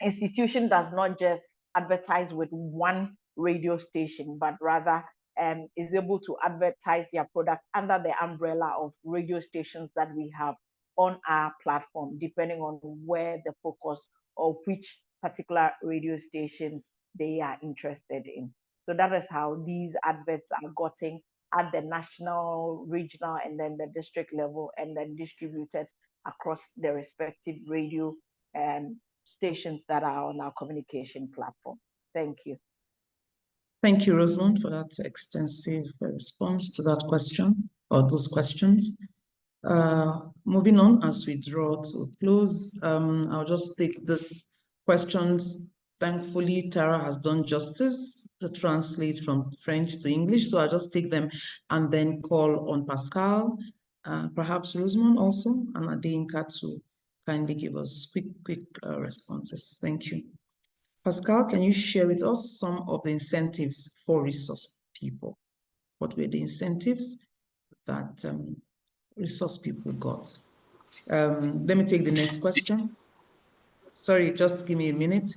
institution does not just advertise with one radio station, but rather is able to advertise their product under the umbrella of radio stations that we have on our platform, depending on where the focus or which particular radio stations they are interested in. So that is how these adverts are gotten at the national, regional, and then the district level, and then distributed across the respective radio and stations that are on our communication platform. Thank you. Thank you, Rosamond, for that extensive response to that question or those questions. Moving on, as we draw to close, I'll just take these questions. Thankfully, Tara has done justice to translate from French to English, so I'll just take them and then call on Pascal, perhaps Rosamond also, and Adinka to kindly give us quick responses. Thank you. Pascal, can you share with us some of the incentives for resource people? What were the incentives that resource people got? Let me take the next question. Sorry, just give me a minute.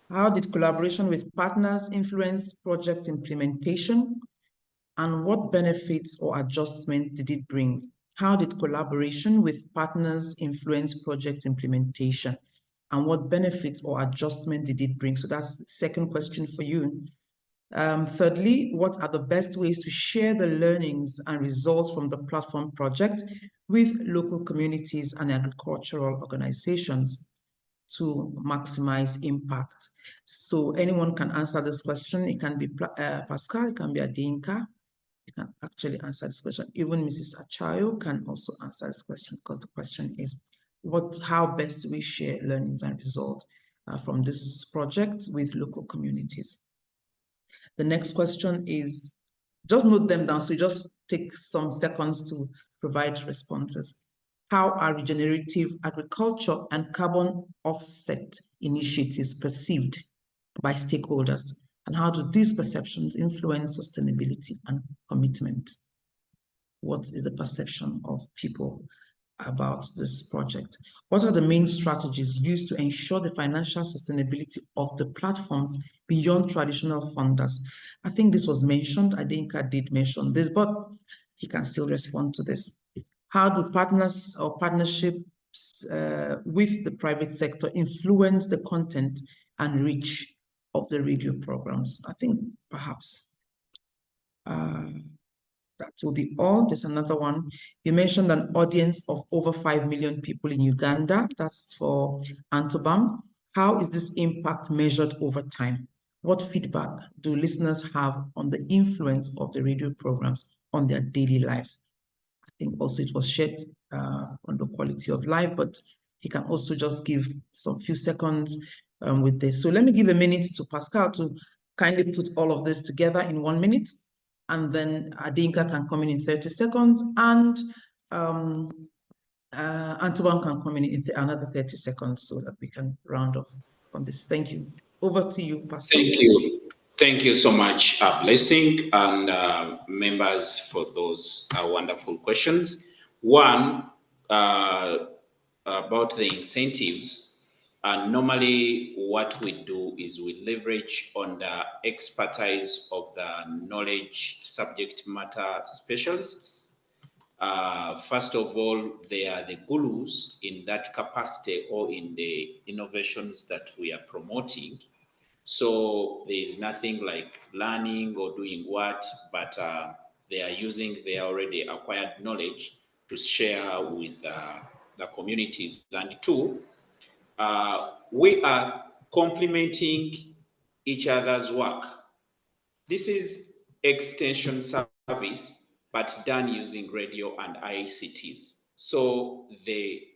How did collaboration with partners influence project implementation? And what benefits or adjustment did it bring? How did collaboration with partners influence project implementation? And what benefits or adjustment did it bring? So that's the second question for you. Thirdly, what are the best ways to share the learnings and results from the platform project with local communities and agricultural organizations to maximize impact? So anyone can answer this question. It can be Pascal, it can be Adinka. You can actually answer this question. Even Mrs. Achayo can also answer this question, because the question is, how best do we share learnings and results from this project with local communities? The next question is, just note them down, so you just take some seconds to provide responses. How are regenerative agriculture and carbon offset initiatives perceived by stakeholders? And how do these perceptions influence sustainability and commitment? What is the perception of people about this project? What are the main strategies used to ensure the financial sustainability of the platforms beyond traditional funders? I think this was mentioned. I think I did mention this, but he can still respond to this. How do partners or partnerships with the private sector influence the content and reach of the radio programs? I think perhaps that will be all. There's another one. You mentioned an audience of over 5 million people in Uganda. That's for Antobam. How is this impact measured over time? What feedback do listeners have on the influence of the radio programs on their daily lives? I think also it was shared on the quality of life, but he can also just give some few seconds with this. So let me give a minute to Pascal to kindly put all of this together in 1 minute. And then Adinka can come in 30 seconds, and Antoine can come in another 30 seconds so that we can round off on this. Thank you. Over to you, Pascal. Thank you. Thank you so much, Blessing, and members, for those wonderful questions. One, about the incentives. Normally, what we do is we leverage on the expertise of the knowledge subject matter specialists. First of all, they are the gurus in that capacity or in the innovations that we are promoting. So there is nothing like learning or doing what, but they are using their already acquired knowledge to share with the communities. And two, we are complementing each other's work. This is extension service, but done using radio and ICTs. So the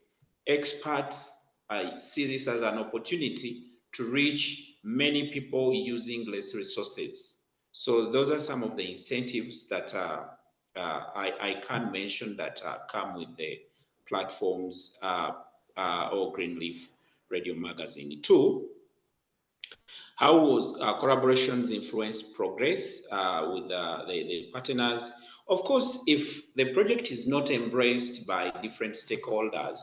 experts see this as an opportunity to reach many people using less resources. So those are some of the incentives that I can mention that come with the platforms or Greenleaf Radio Magazine. Two, how was collaborations influence progress with the partners? Of course, if the project is not embraced by different stakeholders,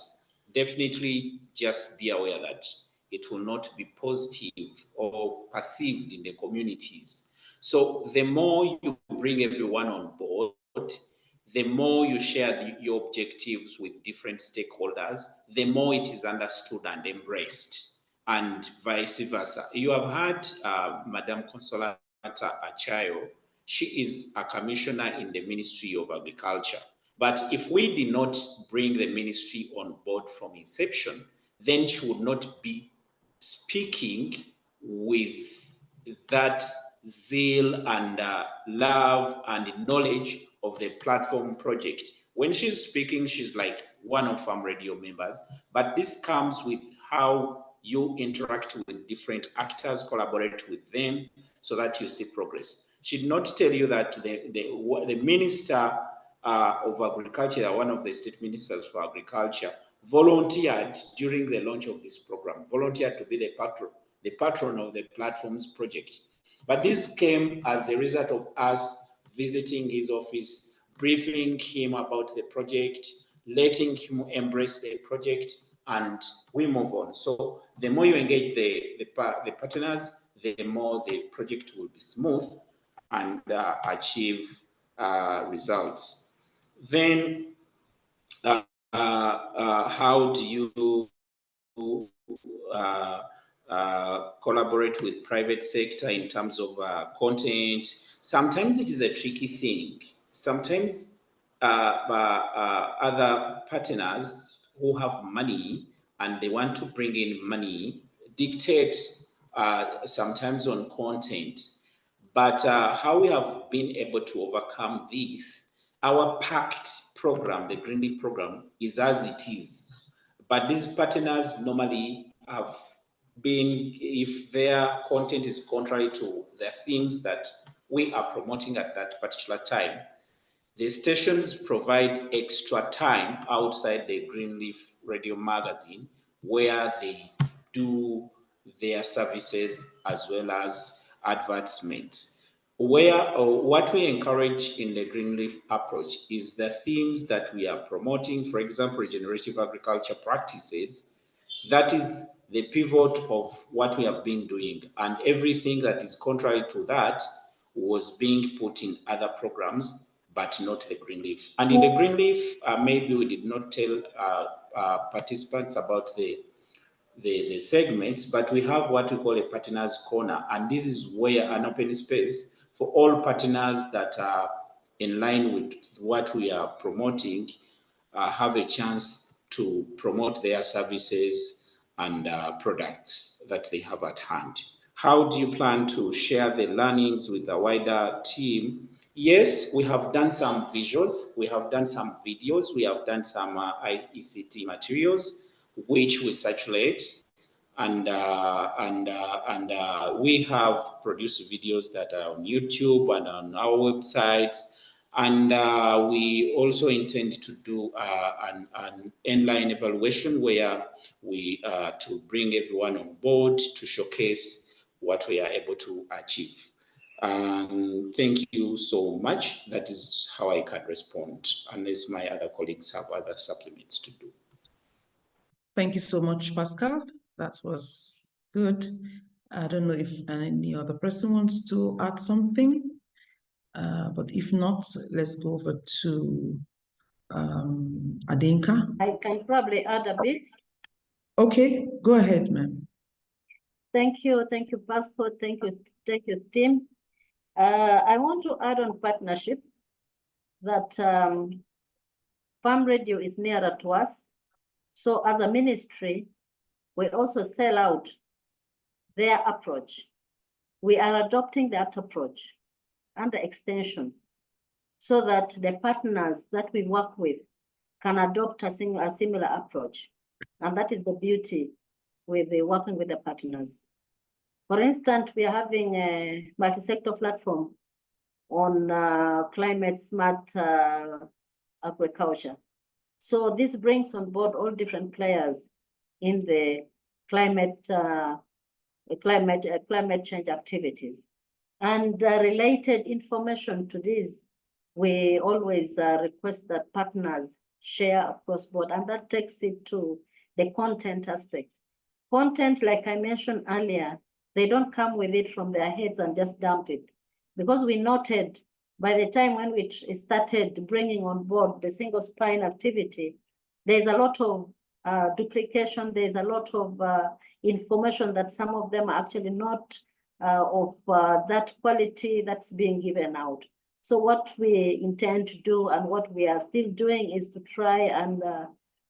definitely just be aware that it will not be positive or perceived in the communities. So the more you bring everyone on board, the more you share your objectives with different stakeholders, the more it is understood and embraced, and vice versa. You have heard Madam Consolata Achayo she is a commissioner in the Ministry of Agriculture. But if we did not bring the ministry on board from inception, then she would not be speaking with that zeal and love and knowledge of the platform project. When she's speaking, she's like one of Farm Radio members, but this comes with how you interact with different actors, collaborate with them so that you see progress. She did not tell you that the minister of agriculture, one of the state ministers for agriculture, volunteered during the launch of this program, volunteered to be the patron of the platforms project. But this came as a result of us visiting his office, briefing him about the project, letting him embrace the project, and we move on. So the more you engage the partners, the more the project will be smooth and achieve results. Then how do you collaborate with private sector in terms of content? Sometimes it is a tricky thing. Sometimes other partners who have money and they want to bring in money dictate sometimes on content. But how we have been able to overcome this, our packed program, the Greenleaf program, is as it is. But these partners normally have been, if their content is contrary to the things that we are promoting at that particular time, the stations provide extra time outside the Greenleaf Radio magazine where they do their services as well as advertisements. What we encourage in the Greenleaf approach is the themes that we are promoting, for example, regenerative agriculture practices. That is the pivot of what we have been doing, and everything that is contrary to that was being put in other programs, but not the Greenleaf. And in the Greenleaf, maybe we did not tell participants about the segments, but we have what we call a partners corner, and this is where an open space for all partners that are in line with what we are promoting have a chance to promote their services and products that they have at hand. How do you plan to share the learnings with a wider team? Yes, we have done some visuals, we have done some videos, we have done some ICT materials, which we circulate, and we have produced videos that are on YouTube and on our websites, and we also intend to do an inline evaluation where we to bring everyone on board to showcase what we are able to achieve. Thank you so much. That is how I can respond, unless my other colleagues have other supplements to do. Thank you so much, Pascal. That was good. I don't know if any other person wants to add something, but if not, let's go over to Adinka. I can probably add a bit. Okay, go ahead, ma'am. Thank you, Pascal. Thank you, team. I want to add on partnership that Farm Radio is nearer to us. So as a ministry, we also sell out their approach. We are adopting that approach and the extension so that the partners that we work with can adopt a similar approach. And that is the beauty with working with the partners. For instance, we are having a multi-sector platform on climate smart agriculture. So this brings on board all different players in the climate change activities. And related information to this, we always request that partners share across board, and that takes it to the content aspect. Content, like I mentioned earlier, they don't come with it from their heads and just dump it. Because we noted by the time when we started bringing on board the single spine activity, there's a lot of duplication, there's a lot of information that some of them are actually not of that quality that's being given out. So what we intend to do and what we are still doing is to try and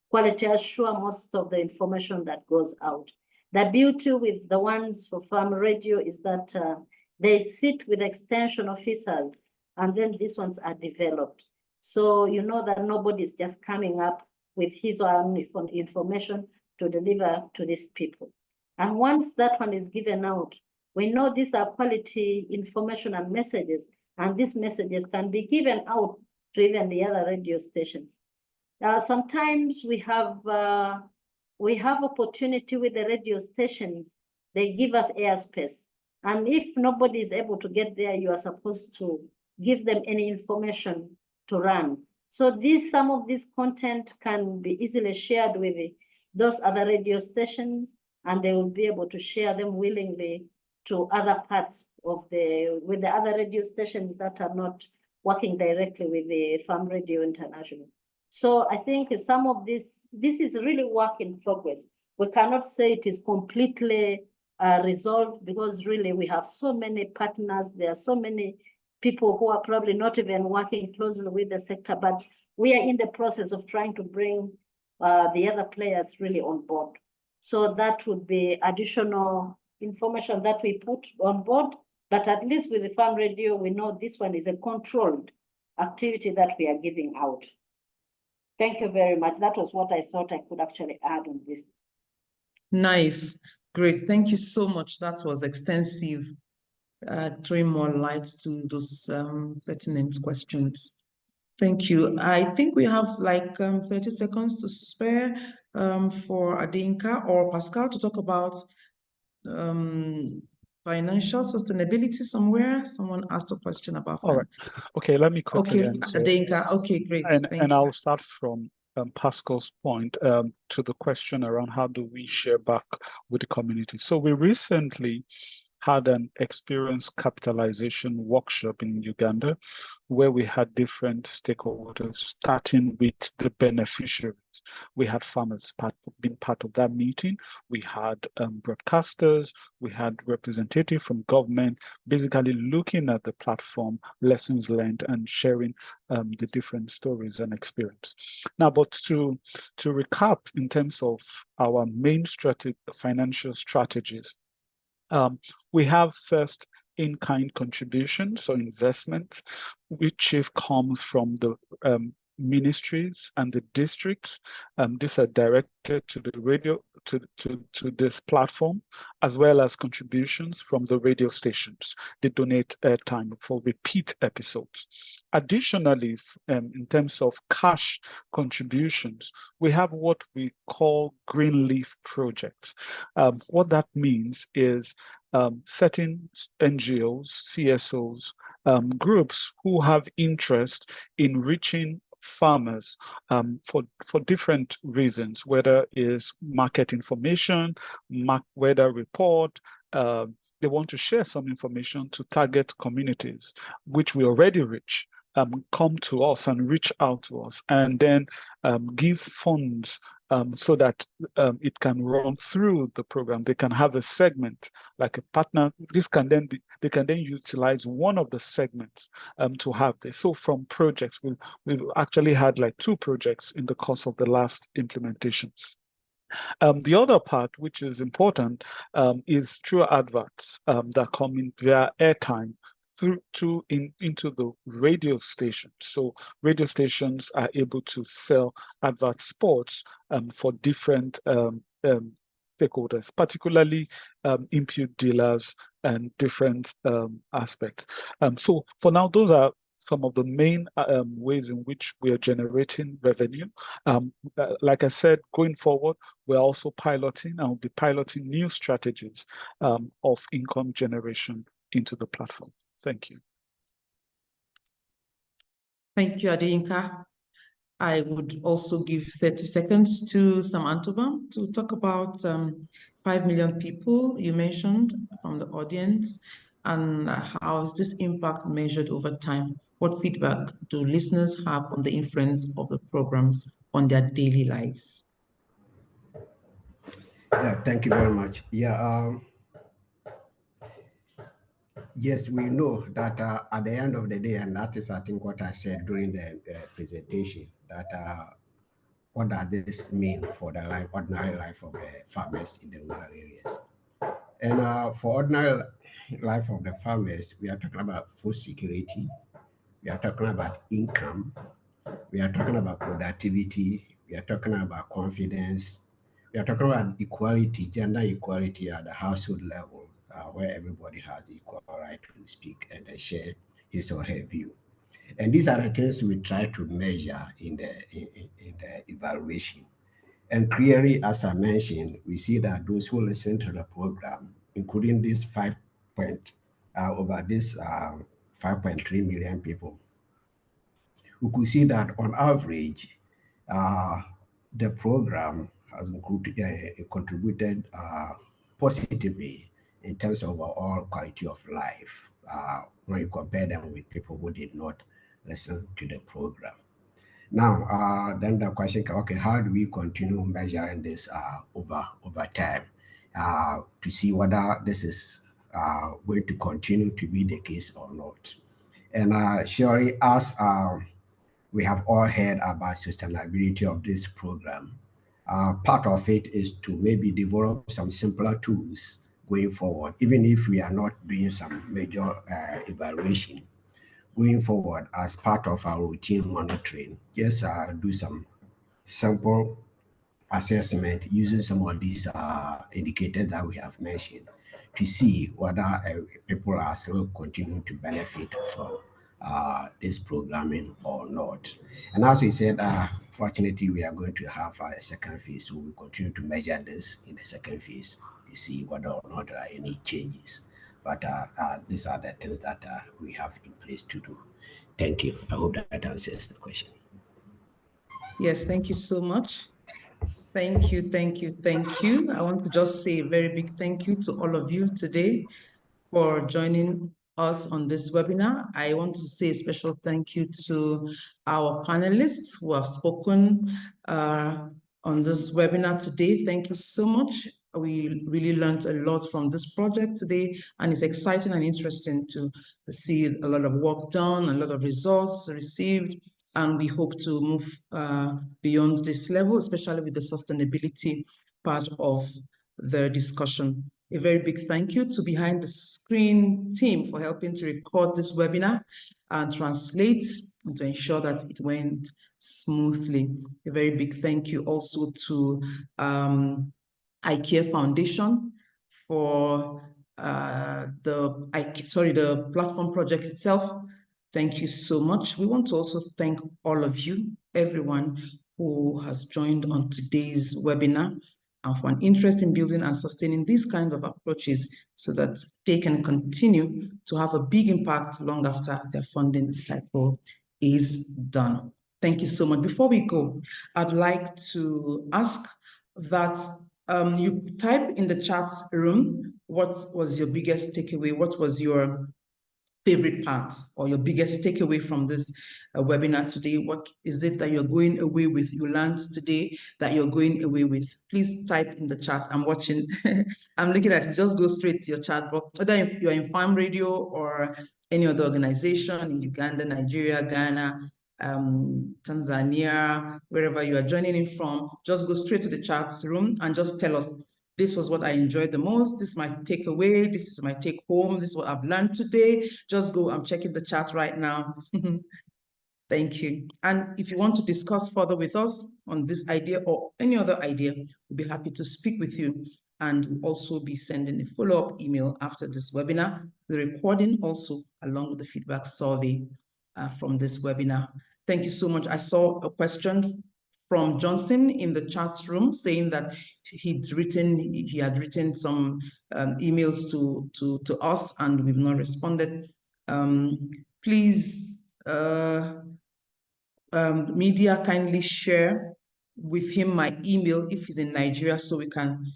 quality assure most of the information that goes out. The beauty with the ones for farm radio is that they sit with extension officers, and then these ones are developed. So you know that nobody's just coming up with his or her own information to deliver to these people. And once that one is given out, we know these are quality information and messages, and these messages can be given out to even the other radio stations. Sometimes we have opportunity with the radio stations. They give us airspace, and if nobody is able to get there, you are supposed to give them any information to run. So some of this content can be easily shared with those other radio stations, and they will be able to share them willingly to other parts of with the other radio stations that are not working directly with the Farm Radio International. So I think some of this is really work in progress. We cannot say it is completely resolved, because really we have so many partners. There are so many people who are probably not even working closely with the sector, but we are in the process of trying to bring the other players really on board. So that would be additional information that we put on board, but at least with the farm radio, we know this one is a controlled activity that we are giving out. Thank you very much. That was what I thought I could actually add on this. Nice, great. Thank you so much. That was extensive, throwing more light to those pertinent questions. Thank you. I think we have like 30 seconds to spare for Adinka or Pascal to talk about financial sustainability somewhere. Someone asked a question about that. All right. Okay, let me quickly answer. Adinka. Okay, great. Thank you. I'll start from Pascal's point to the question around how do we share back with the community. So we recently had an experience capitalization workshop in Uganda, where we had different stakeholders, starting with the beneficiaries. We had farmers being part of that meeting. We had broadcasters, we had representatives from government, basically looking at the platform, lessons learned, and sharing the different stories and experience. Now, but to recap in terms of our main financial strategies, we have first in-kind contributions, so investment, which comes from the ministries and the districts. These are directed to the radio, to this platform, as well as contributions from the radio stations. They donate airtime for repeat episodes. Additionally, in terms of cash contributions, we have what we call green leaf projects. What that means is certain NGOs, CSOs, groups who have interest in reaching farmers for different reasons, whether it's market information, weather report, they want to share some information to target communities, which we already reach, come to us and reach out to us, and then give funds so that it can run through the program. They can have a segment like a partner. This can then be, they can then utilize one of the segments to have this. So from projects, we've actually had like 2 projects in the course of the last implementation. The other part, which is important, is through adverts that come in via airtime into the radio station. So radio stations are able to sell advert spots for different stakeholders, particularly input dealers and different aspects. So for now, those are some of the main ways in which we are generating revenue. Like I said, going forward, we're also piloting and we'll be piloting new strategies of income generation into the platform. Thank you. Thank you, Adinka. I would also give 30 seconds to Sam Antobam to talk about 5 million people you mentioned from the audience, and how is this impact measured over time? What feedback do listeners have on the influence of the programs on their daily lives? Yeah, thank you very much. Yeah, Yes, we know that at the end of the day, and that is, I think, what I said during the presentation, that what does this mean for the ordinary life of the farmers in the rural areas? And for ordinary life of the farmers, we are talking about food security, we are talking about income, we are talking about productivity, we are talking about confidence, we are talking about equality, gender equality at the household level, where everybody has equal right to speak and share his or her view. And these are the things we try to measure in the evaluation. And clearly, as I mentioned, we see that those who listen to the program, including these 5.3 million people, we could see that on average, the program has contributed positively in terms of overall quality of life when you compare them with people who did not listen to the program. Now, then the question, okay, how do we continue measuring this over time to see whether this is going to continue to be the case or not? And surely, as we have all heard about sustainability of this program, part of it is to maybe develop some simpler tools going forward, even if we are not doing some major evaluation going forward as part of our routine monitoring. Just do some sample assessment using some of these indicators that we have mentioned to see whether people are still continuing to benefit from this programming or not. And as we said, fortunately, we are going to have a second phase, so we continue to measure this in the second phase to see whether or not there are any changes. But these are the things that we have in place to do. Thank you. I hope that answers the question. Yes, thank you so much. Thank you, thank you, thank you. I want to just say a very big thank you to all of you today for joining us on this webinar. I want to say a special thank you to our panelists who have spoken on this webinar today. Thank you so much. We really learned a lot from this project today, and it's exciting and interesting to see a lot of work done, a lot of results received, and we hope to move beyond this level, especially with the sustainability part of the discussion. A very big thank you to Behind the Screen team for helping to record this webinar and translate and to ensure that it went smoothly. A very big thank you also to IKEA Foundation for the platform project itself. Thank you so much. We want to also thank all of you, everyone who has joined on today's webinar, and for an interest in building and sustaining these kinds of approaches so that they can continue to have a big impact long after their funding cycle is done. Thank you so much. Before we go, I'd like to ask that you type in the chat room, what was your biggest takeaway? What was your favorite part or your biggest takeaway from this webinar today? What is it that you're going away with, you learned today that you're going away with? Please type in the chat. I'm watching. I'm looking at it. Just go straight to your chat box. Whether if you're in Farm Radio or any other organization in Uganda, Nigeria, Ghana, Tanzania, wherever you are joining in from, just go straight to the chat room and just tell us, this was what I enjoyed the most. This is my takeaway. This is my take home. This is what I've learned today. Just go. I'm checking the chat right now. Thank you. And if you want to discuss further with us on this idea or any other idea, we'll be happy to speak with you. And we'll also be sending a follow-up email after this webinar, the recording also, along with the feedback survey from this webinar. Thank you so much. I saw a question from Johnson in the chat room saying that he had written some emails to us and we've not responded. Please, media, kindly share with him my email if he's in Nigeria so we can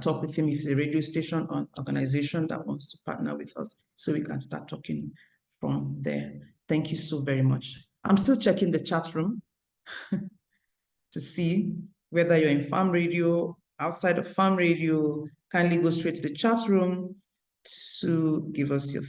talk with him if he's a radio station or organization that wants to partner with us so we can start talking from there. Thank you so very much. I'm still checking the chat room to see whether you're in Farm Radio, outside of Farm Radio. Kindly go straight to the chat room to give us your feedback.